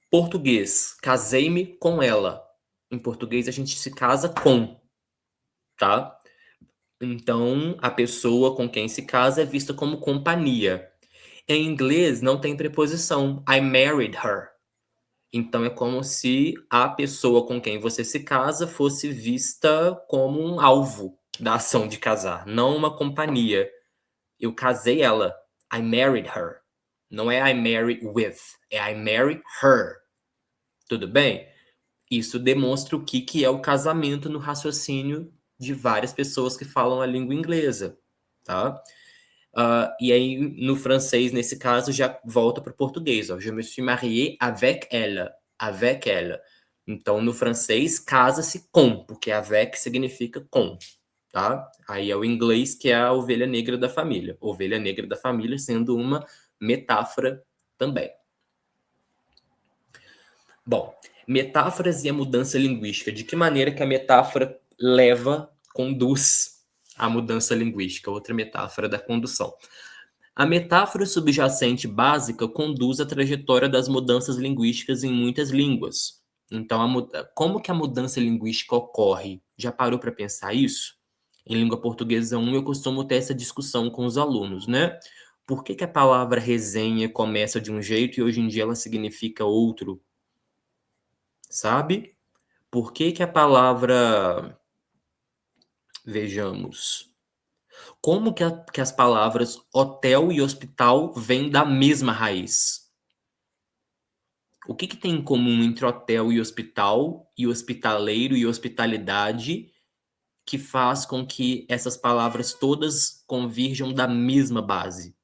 Português, casei-me com ela. Em português, a gente se casa com, tá? Então, a pessoa com quem se casa é vista como companhia. Em inglês, não tem preposição. I married her. Então, é como se a pessoa com quem você se casa fosse vista como um alvo da ação de casar, não uma companhia. Eu casei ela. I married her. Não é I married with. É I married her. Tudo bem? Isso demonstra o que é o casamento no raciocínio de várias pessoas que falam a língua inglesa, tá? E aí, no francês, nesse caso, já volta para o português. Ó. Je me suis marié avec elle. Avec elle. Então, no francês, casa-se com, porque avec significa com, tá? Aí é o inglês que é a ovelha negra da família. Ovelha negra da família sendo uma metáfora também. Bom, metáforas e a mudança linguística. De que maneira que a metáfora conduz à mudança linguística? Outra metáfora da condução. A metáfora subjacente básica conduz a trajetória das mudanças linguísticas em muitas línguas. Então, como que a mudança linguística ocorre? Já parou para pensar isso? Em língua portuguesa 1, eu costumo ter essa discussão com os alunos, né? Por que a palavra resenha começa de um jeito e hoje em dia ela significa outro? Sabe? Por que a palavra... Vejamos. Como que as palavras hotel e hospital vêm da mesma raiz? O que tem em comum entre hotel e hospitaleiro e hospitalidade, que faz com que essas palavras todas convirjam da mesma base?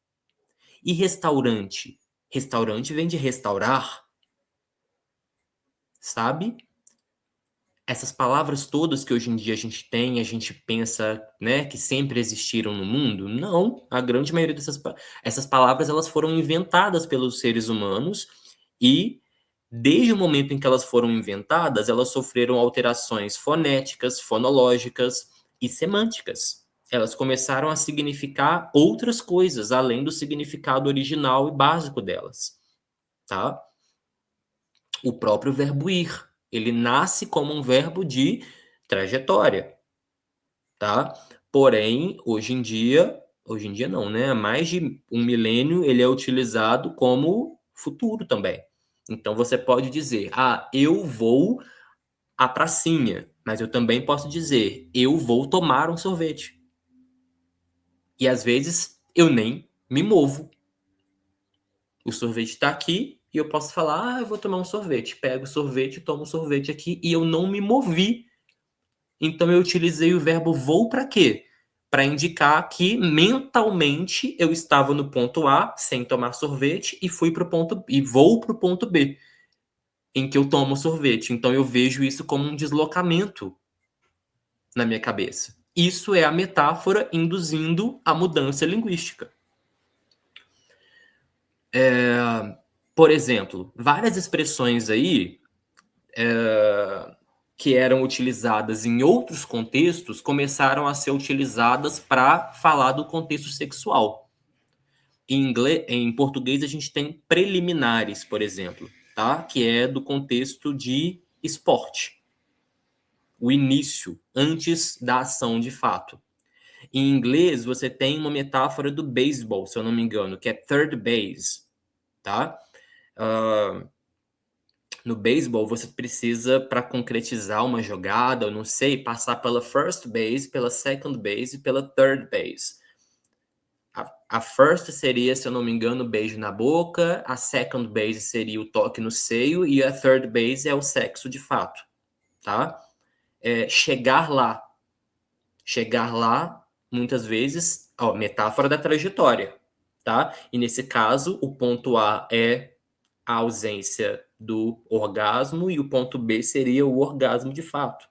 E restaurante? Restaurante vem de restaurar, sabe? Essas palavras todas que hoje em dia a gente pensa, né, que sempre existiram no mundo. Não, a grande maioria essas palavras elas foram inventadas pelos seres humanos e desde o momento em que elas foram inventadas, elas sofreram alterações fonéticas, fonológicas e semânticas. Elas começaram a significar outras coisas além do significado original e básico delas, tá? O próprio verbo ir, ele nasce como um verbo de trajetória, tá? Porém, hoje em dia não, né? Há mais de um milênio ele é utilizado como futuro também. Então você pode dizer, eu vou à pracinha, mas eu também posso dizer, eu vou tomar um sorvete. E às vezes eu nem me movo. O sorvete está aqui e eu posso falar, eu vou tomar um sorvete. Pego o sorvete, tomo um sorvete aqui e eu não me movi. Então eu utilizei o verbo vou para quê? Para indicar que mentalmente eu estava no ponto A sem tomar sorvete e fui para o ponto e vou para o ponto B, em que eu tomo sorvete. Então eu vejo isso como um deslocamento na minha cabeça. Isso é a metáfora induzindo a mudança linguística. Por exemplo, várias expressões aí que eram utilizadas em outros contextos começaram a ser utilizadas para falar do contexto sexual. Em português, a gente tem preliminares, por exemplo, tá? Que é do contexto de esporte. O início, antes da ação de fato. Em inglês, você tem uma metáfora do beisebol, se eu não me engano, que é third base, tá? No beisebol, você precisa, para concretizar uma jogada, eu não sei, passar pela first base, pela second base e pela third base. A first seria, se eu não me engano, beijo na boca, a second base seria o toque no seio e a third base é o sexo de fato, tá? Chegar lá. Chegar lá, muitas vezes, metáfora da trajetória, tá? E nesse caso, o ponto A é a ausência do orgasmo e o ponto B seria o orgasmo de fato.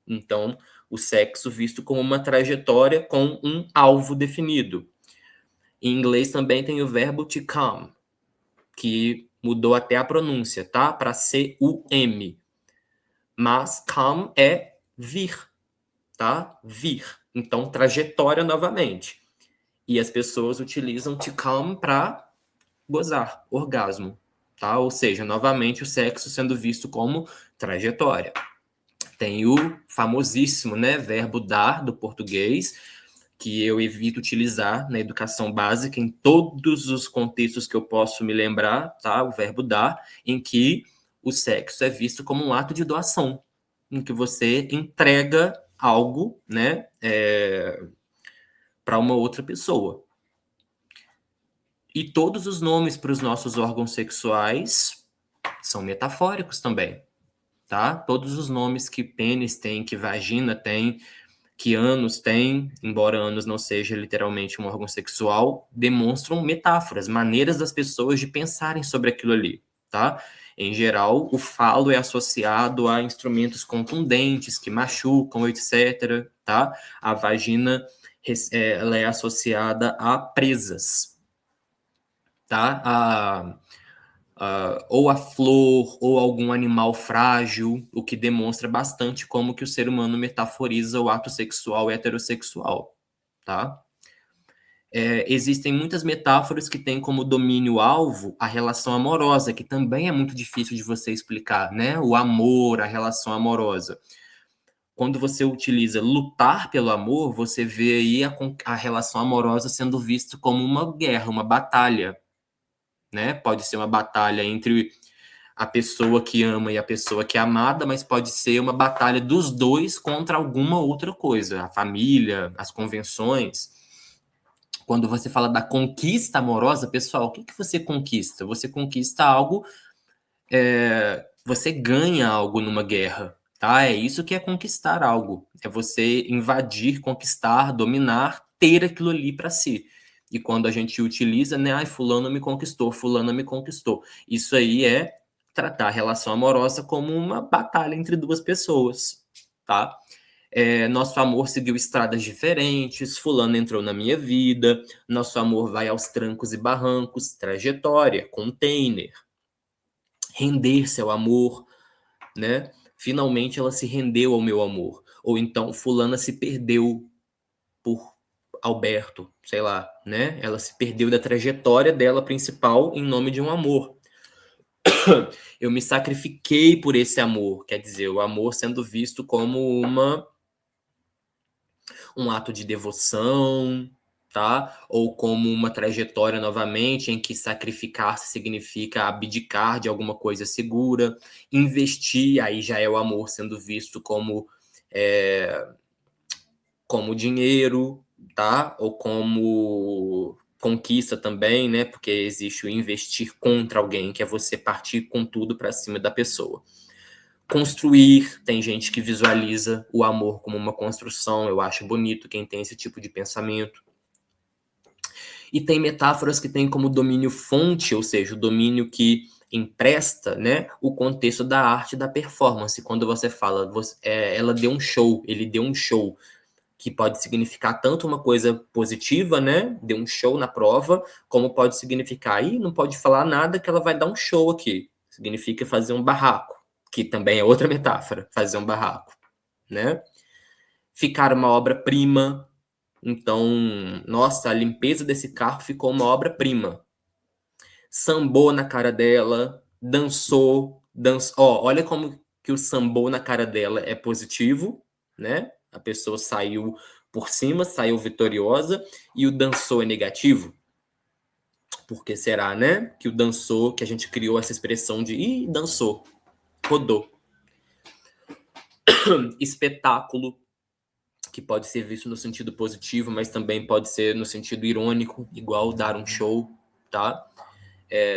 Então, o sexo visto como uma trajetória com um alvo definido. Em inglês também tem o verbo to come, que mudou até a pronúncia, tá? Para C-U-M. Mas come é vir, tá? Vir. Então, trajetória novamente. E as pessoas utilizam to come para gozar, orgasmo, tá? Ou seja, novamente o sexo sendo visto como trajetória. Tem o famosíssimo, né, verbo dar do português, que eu evito utilizar na educação básica em todos os contextos que eu posso me lembrar, tá? O verbo dar, em que o sexo é visto como um ato de doação, em que você entrega algo, né, para uma outra pessoa. E todos os nomes para os nossos órgãos sexuais são metafóricos também, tá? Todos os nomes que pênis tem, que vagina tem, que ânus tem, embora ânus não seja literalmente um órgão sexual, demonstram metáforas, maneiras das pessoas de pensarem sobre aquilo ali, tá? Em geral, o falo é associado a instrumentos contundentes que machucam, etc, tá? A vagina, ela é associada a presas, tá? ou a flor, ou algum animal frágil, o que demonstra bastante como que o ser humano metaforiza o ato sexual heterossexual, tá? Existem muitas metáforas que têm como domínio-alvo a relação amorosa, que também é muito difícil de você explicar, né? O amor, a relação amorosa. Quando você utiliza lutar pelo amor, você vê aí a relação amorosa sendo vista como uma guerra, uma batalha, né? Pode ser uma batalha entre a pessoa que ama e a pessoa que é amada, mas pode ser uma batalha dos dois contra alguma outra coisa, a família, as convenções. Quando você fala da conquista amorosa, pessoal, o que você conquista? Você conquista algo, você ganha algo numa guerra, tá? É isso que é conquistar algo. É você invadir, conquistar, dominar, ter aquilo ali para si. E quando a gente utiliza, né? Ai, fulano me conquistou, fulana me conquistou. Isso aí é tratar a relação amorosa como uma batalha entre duas pessoas, tá? Nosso amor seguiu estradas diferentes, fulano entrou na minha vida, nosso amor vai aos trancos e barrancos, trajetória, container, render-se ao amor, né? Finalmente ela se rendeu ao meu amor. Ou então fulana se perdeu por Alberto, sei lá, né? Ela se perdeu da trajetória dela principal em nome de um amor. Eu me sacrifiquei por esse amor, quer dizer, o amor sendo visto como um ato de devoção, tá? Ou como uma trajetória novamente em que sacrificar-se significa abdicar de alguma coisa segura, investir, aí já é o amor sendo visto como dinheiro, tá? Ou como conquista também, né? Porque existe o investir contra alguém, que é você partir com tudo para cima da pessoa. Construir, tem gente que visualiza o amor como uma construção, eu acho bonito quem tem esse tipo de pensamento. E tem metáforas que têm como domínio fonte, ou seja, o domínio que empresta, né, o contexto da arte da performance. Quando você fala, ela deu um show, ele deu um show, que pode significar tanto uma coisa positiva, né, deu um show na prova, como pode significar, não pode falar nada que ela vai dar um show aqui. Significa fazer um barraco, que também é outra metáfora, fazer um barraco, né? Ficar uma obra-prima. Então, nossa, a limpeza desse carro ficou uma obra-prima. Sambou na cara dela, dançou. Olha como que o sambou na cara dela é positivo, né? A pessoa saiu por cima, saiu vitoriosa, e o dançou é negativo. Por que será, né? Que o dançou, que a gente criou essa expressão de dançou, rodou. Espetáculo, que pode ser visto no sentido positivo, mas também pode ser no sentido irônico, igual dar um show, tá?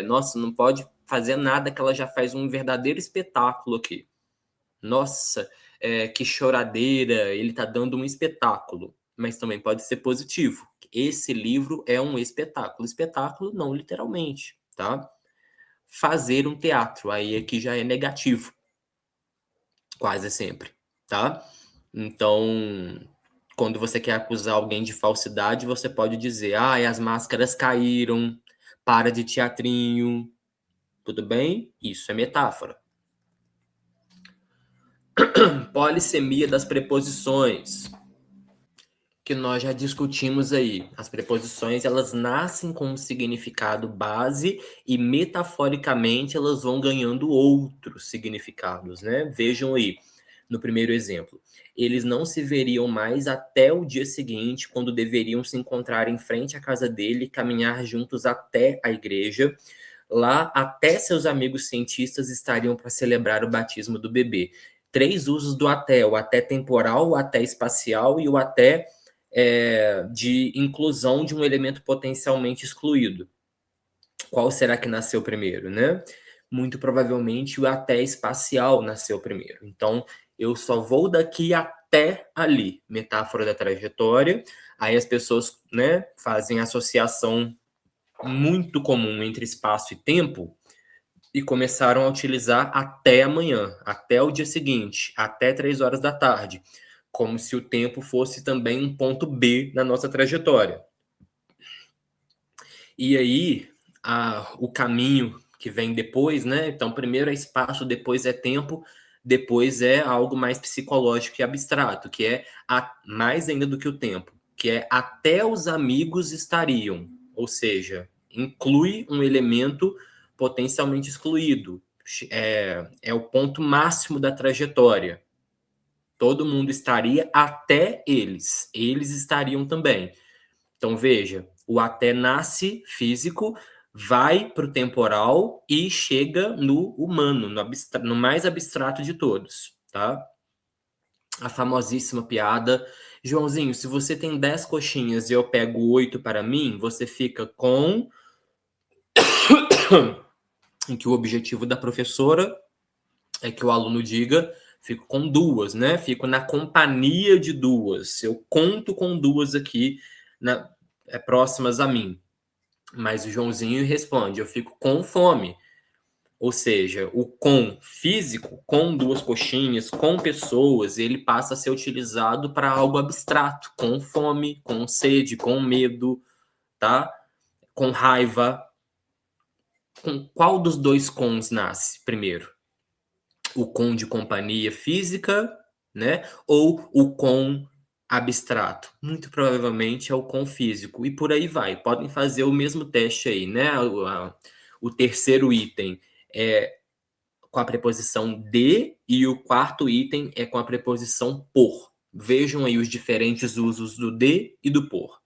Nossa, não pode fazer nada que ela já faz um verdadeiro espetáculo aqui. Nossa, que choradeira, ele tá dando um espetáculo, mas também pode ser positivo. Esse livro é um espetáculo. Espetáculo não literalmente, tá? Fazer um teatro, aí aqui já é negativo, quase sempre, tá? Então, quando você quer acusar alguém de falsidade, você pode dizer, as máscaras caíram, para de teatrinho, tudo bem? Isso é metáfora. Polissemia das preposições, que nós já discutimos aí. As preposições, elas nascem com um significado base e metaforicamente elas vão ganhando outros significados, né? Vejam aí, no primeiro exemplo. Eles não se veriam mais até o dia seguinte, quando deveriam se encontrar em frente à casa dele e caminhar juntos até a igreja. Lá, até seus amigos cientistas estariam para celebrar o batismo do bebê. 3 usos do até: o até temporal, o até espacial e o até de inclusão de um elemento potencialmente excluído. Qual será que nasceu primeiro, né? Muito provavelmente o até espacial nasceu primeiro. Então, eu só vou daqui até ali, metáfora da trajetória. Aí as pessoas, né, fazem associação muito comum entre espaço e tempo e começaram a utilizar até amanhã, até o dia seguinte, até 3 horas da tarde, como se o tempo fosse também um ponto B na nossa trajetória. E aí, o caminho que vem depois, né? Então, primeiro é espaço, depois é tempo, depois é algo mais psicológico e abstrato, que é mais ainda do que o tempo, que é até os amigos estariam, ou seja, inclui um elemento potencialmente excluído. É o ponto máximo da trajetória. Todo mundo estaria até eles. Eles estariam também. Então, veja, o até nasce físico, vai para o temporal e chega no humano, no mais abstrato de todos, tá? A famosíssima piada. Joãozinho, se você tem 10 coxinhas e eu pego 8 para mim, você fica com... em que o objetivo da professora é que o aluno diga, fico com 2, né? Fico na companhia de 2. Eu conto com 2 aqui próximas a mim. Mas o Joãozinho responde, eu fico com fome. Ou seja, o com físico, com 2 coxinhas, com pessoas, ele passa a ser utilizado para algo abstrato, com fome, com sede, com medo, tá? Com raiva. Com qual dos 2 cons nasce primeiro? O com de companhia física, né? Ou o com abstrato? Muito provavelmente é o com físico. E por aí vai. Podem fazer o mesmo teste aí, né? O terceiro item é com a preposição de e o quarto item é com a preposição por. Vejam aí os diferentes usos do de e do por.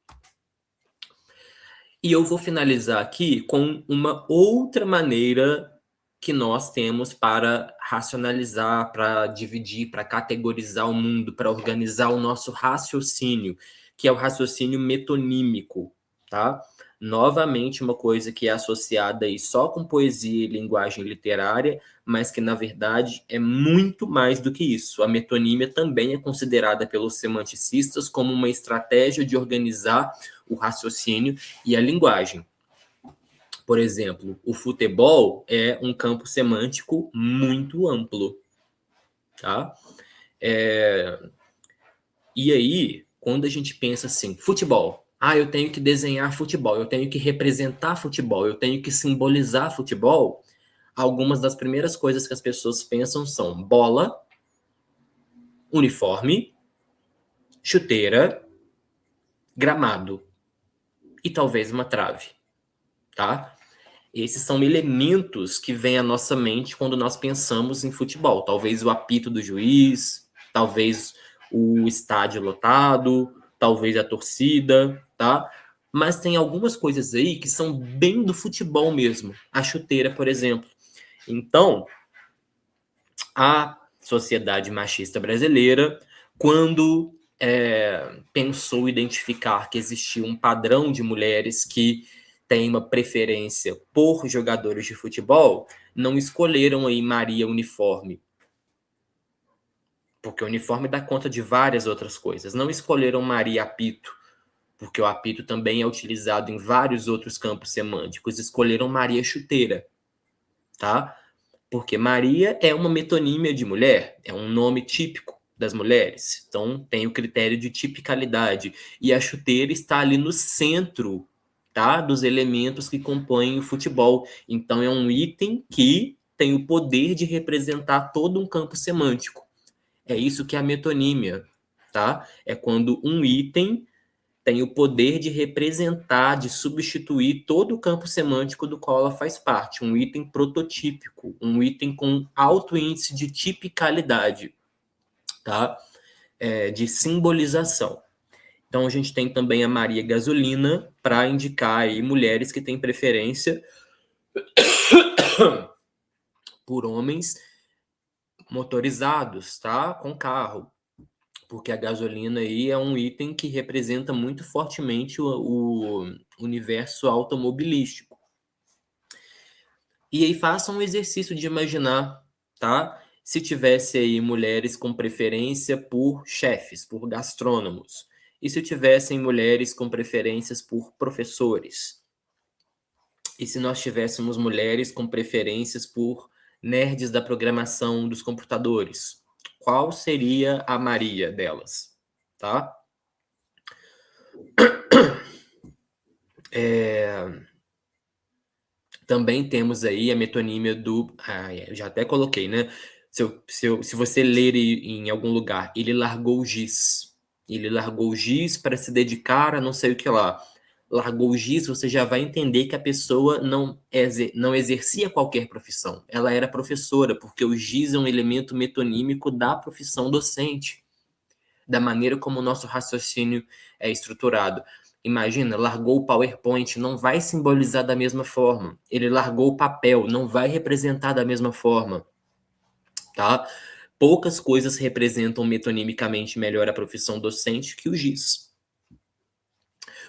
E eu vou finalizar aqui com uma outra maneira que nós temos para racionalizar, para dividir, para categorizar o mundo, para organizar o nosso raciocínio, que é o raciocínio metonímico, tá? Novamente, uma coisa que é associada aí só com poesia e linguagem literária, mas que, na verdade, é muito mais do que isso. A metonímia também é considerada pelos semanticistas como uma estratégia de organizar o raciocínio e a linguagem. Por exemplo, o futebol é um campo semântico muito amplo, tá? E aí, quando a gente pensa assim, futebol, eu tenho que desenhar futebol, eu tenho que representar futebol, eu tenho que simbolizar futebol, algumas das primeiras coisas que as pessoas pensam são bola, uniforme, chuteira, gramado e talvez uma trave, tá? Esses são elementos que vêm à nossa mente quando nós pensamos em futebol. Talvez o apito do juiz, talvez o estádio lotado, talvez a torcida, tá? Mas tem algumas coisas aí que são bem do futebol mesmo. A chuteira, por exemplo. Então, a sociedade machista brasileira, quando pensou identificar que existia um padrão de mulheres que tem uma preferência por jogadores de futebol, não escolheram aí Maria Uniforme, porque o uniforme dá conta de várias outras coisas. Não escolheram Maria Apito, porque o apito também é utilizado em vários outros campos semânticos. Escolheram Maria Chuteira, tá? Porque Maria é uma metonímia de mulher, é um nome típico das mulheres. Então, tem o critério de tipicalidade. E a chuteira está ali no centro, tá, dos elementos que compõem o futebol. Então, é um item que tem o poder de representar todo um campo semântico. É isso que é a metonímia, tá? É quando um item tem o poder de representar, de substituir todo o campo semântico do qual ela faz parte. Um item prototípico, um item com alto índice de tipicalidade, tá? De simbolização. Então, a gente tem também a Maria Gasolina para indicar aí mulheres que têm preferência por homens motorizados, tá? Com carro. Porque a gasolina aí é um item que representa muito fortemente o universo automobilístico. E aí façam um exercício de imaginar, tá? Se tivesse aí mulheres com preferência por chefes, por gastrônomos, e se tivessem mulheres com preferências por professores, e se nós tivéssemos mulheres com preferências por nerds da programação dos computadores, qual seria a Maria delas, tá? Também temos aí a metonímia do... eu já até coloquei, né? Se você ler em algum lugar, ele largou o giz. Ele largou o giz para se dedicar a não sei o que lá. Largou o giz, você já vai entender que a pessoa não exercia qualquer profissão. Ela era professora, porque o giz é um elemento metonímico da profissão docente, da maneira como o nosso raciocínio é estruturado. Imagina, largou o PowerPoint, não vai simbolizar da mesma forma. Ele largou o papel, não vai representar da mesma forma, tá? Poucas coisas representam metonimicamente melhor a profissão docente que o giz.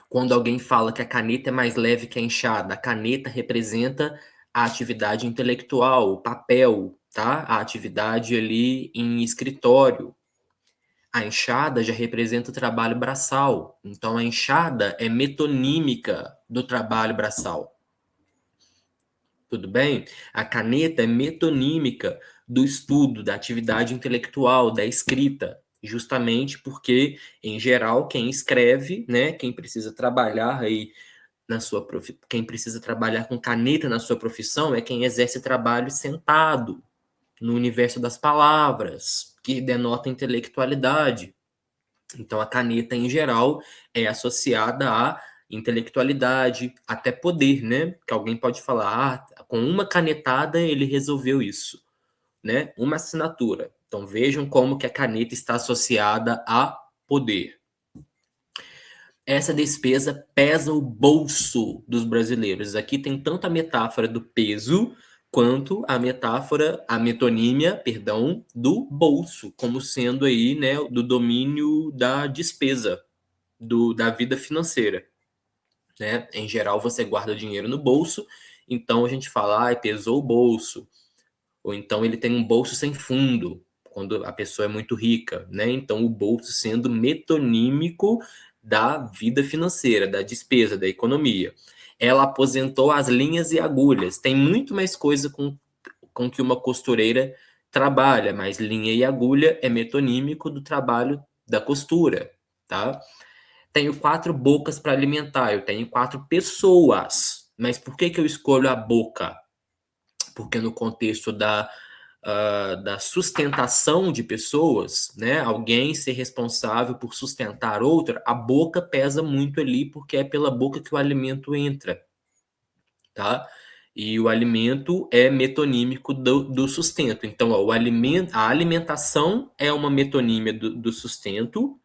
Quando alguém fala que a caneta é mais leve que a enxada, a caneta representa a atividade intelectual, o papel, tá? A atividade ali em escritório. A enxada já representa o trabalho braçal. Então, a enxada é metonímica do trabalho braçal. Tudo bem? A caneta é metonímica do estudo, da atividade intelectual, da escrita. Justamente porque, em geral, quem escreve, né, quem precisa trabalhar aí quem precisa trabalhar com caneta na sua profissão é quem exerce trabalho sentado no universo das palavras, que denota intelectualidade. Então, a caneta, em geral, é associada à intelectualidade, até poder, né? Que alguém pode falar, com uma canetada ele resolveu isso, né? Uma assinatura. Então, vejam como que a caneta está associada a poder. Essa despesa pesa o bolso dos brasileiros. Aqui tem tanto a metáfora do peso quanto a metáfora, a metonímia, perdão, do bolso, como sendo aí, né, do domínio da despesa, da vida financeira, né? Em geral, você guarda dinheiro no bolso, então a gente fala, pesou o bolso, ou então ele tem um bolso sem fundo, quando a pessoa é muito rica, né? Então, o bolso sendo metonímico da vida financeira, da despesa, da economia. Ela aposentou as linhas e agulhas. Tem muito mais coisa com que uma costureira trabalha, mas linha e agulha é metonímico do trabalho da costura, tá? Tenho 4 bocas para alimentar, eu tenho 4 pessoas. Mas por que eu escolho a boca? Porque no contexto da sustentação de pessoas, né? Alguém ser responsável por sustentar outra, a boca pesa muito ali, porque é pela boca que o alimento entra, tá? E o alimento é metonímico do sustento. Então, ó, a alimentação é uma metonímia do sustento,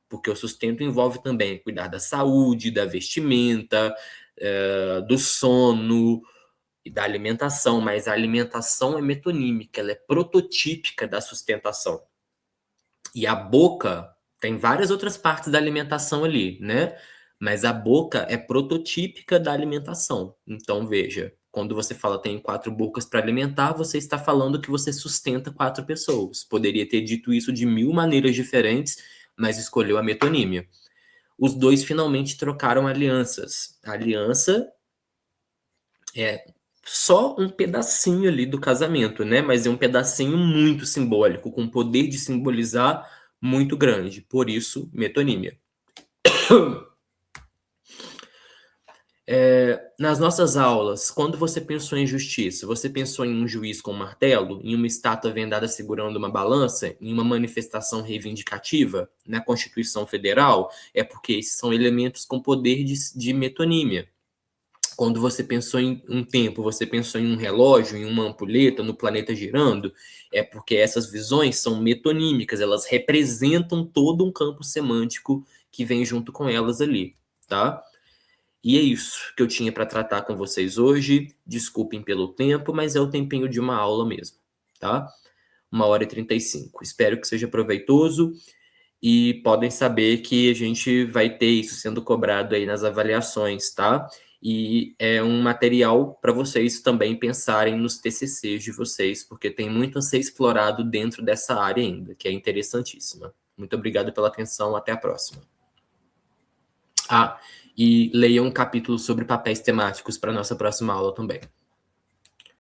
porque o sustento envolve também cuidar da saúde, da vestimenta, do sono, e da alimentação, mas a alimentação é metonímica, ela é prototípica da sustentação. E a boca tem várias outras partes da alimentação ali, né? Mas a boca é prototípica da alimentação. Então, veja, quando você fala tenho 4 bocas para alimentar, você está falando que você sustenta 4 pessoas. Poderia ter dito isso de 1000 maneiras diferentes, mas escolheu a metonímia. Os dois finalmente trocaram alianças. A aliança é só um pedacinho ali do casamento, né? Mas é um pedacinho muito simbólico, com poder de simbolizar muito grande. Por isso, metonímia. Nas nossas aulas, quando você pensou em justiça, você pensou em um juiz com um martelo, em uma estátua vendada segurando uma balança, em uma manifestação reivindicativa na Constituição Federal? É porque esses são elementos com poder de metonímia. Quando você pensou em um tempo, você pensou em um relógio, em uma ampulheta, no planeta girando, é porque essas visões são metonímicas, elas representam todo um campo semântico que vem junto com elas ali, tá? E é isso que eu tinha para tratar com vocês hoje. Desculpem pelo tempo, mas é o tempinho de uma aula mesmo, tá? 1h35. Espero que seja proveitoso e podem saber que a gente vai ter isso sendo cobrado aí nas avaliações, tá? E é um material para vocês também pensarem nos TCCs de vocês, porque tem muito a ser explorado dentro dessa área ainda, que é interessantíssima. Muito obrigado pela atenção, até a próxima. E leiam um capítulo sobre papéis temáticos para nossa próxima aula também.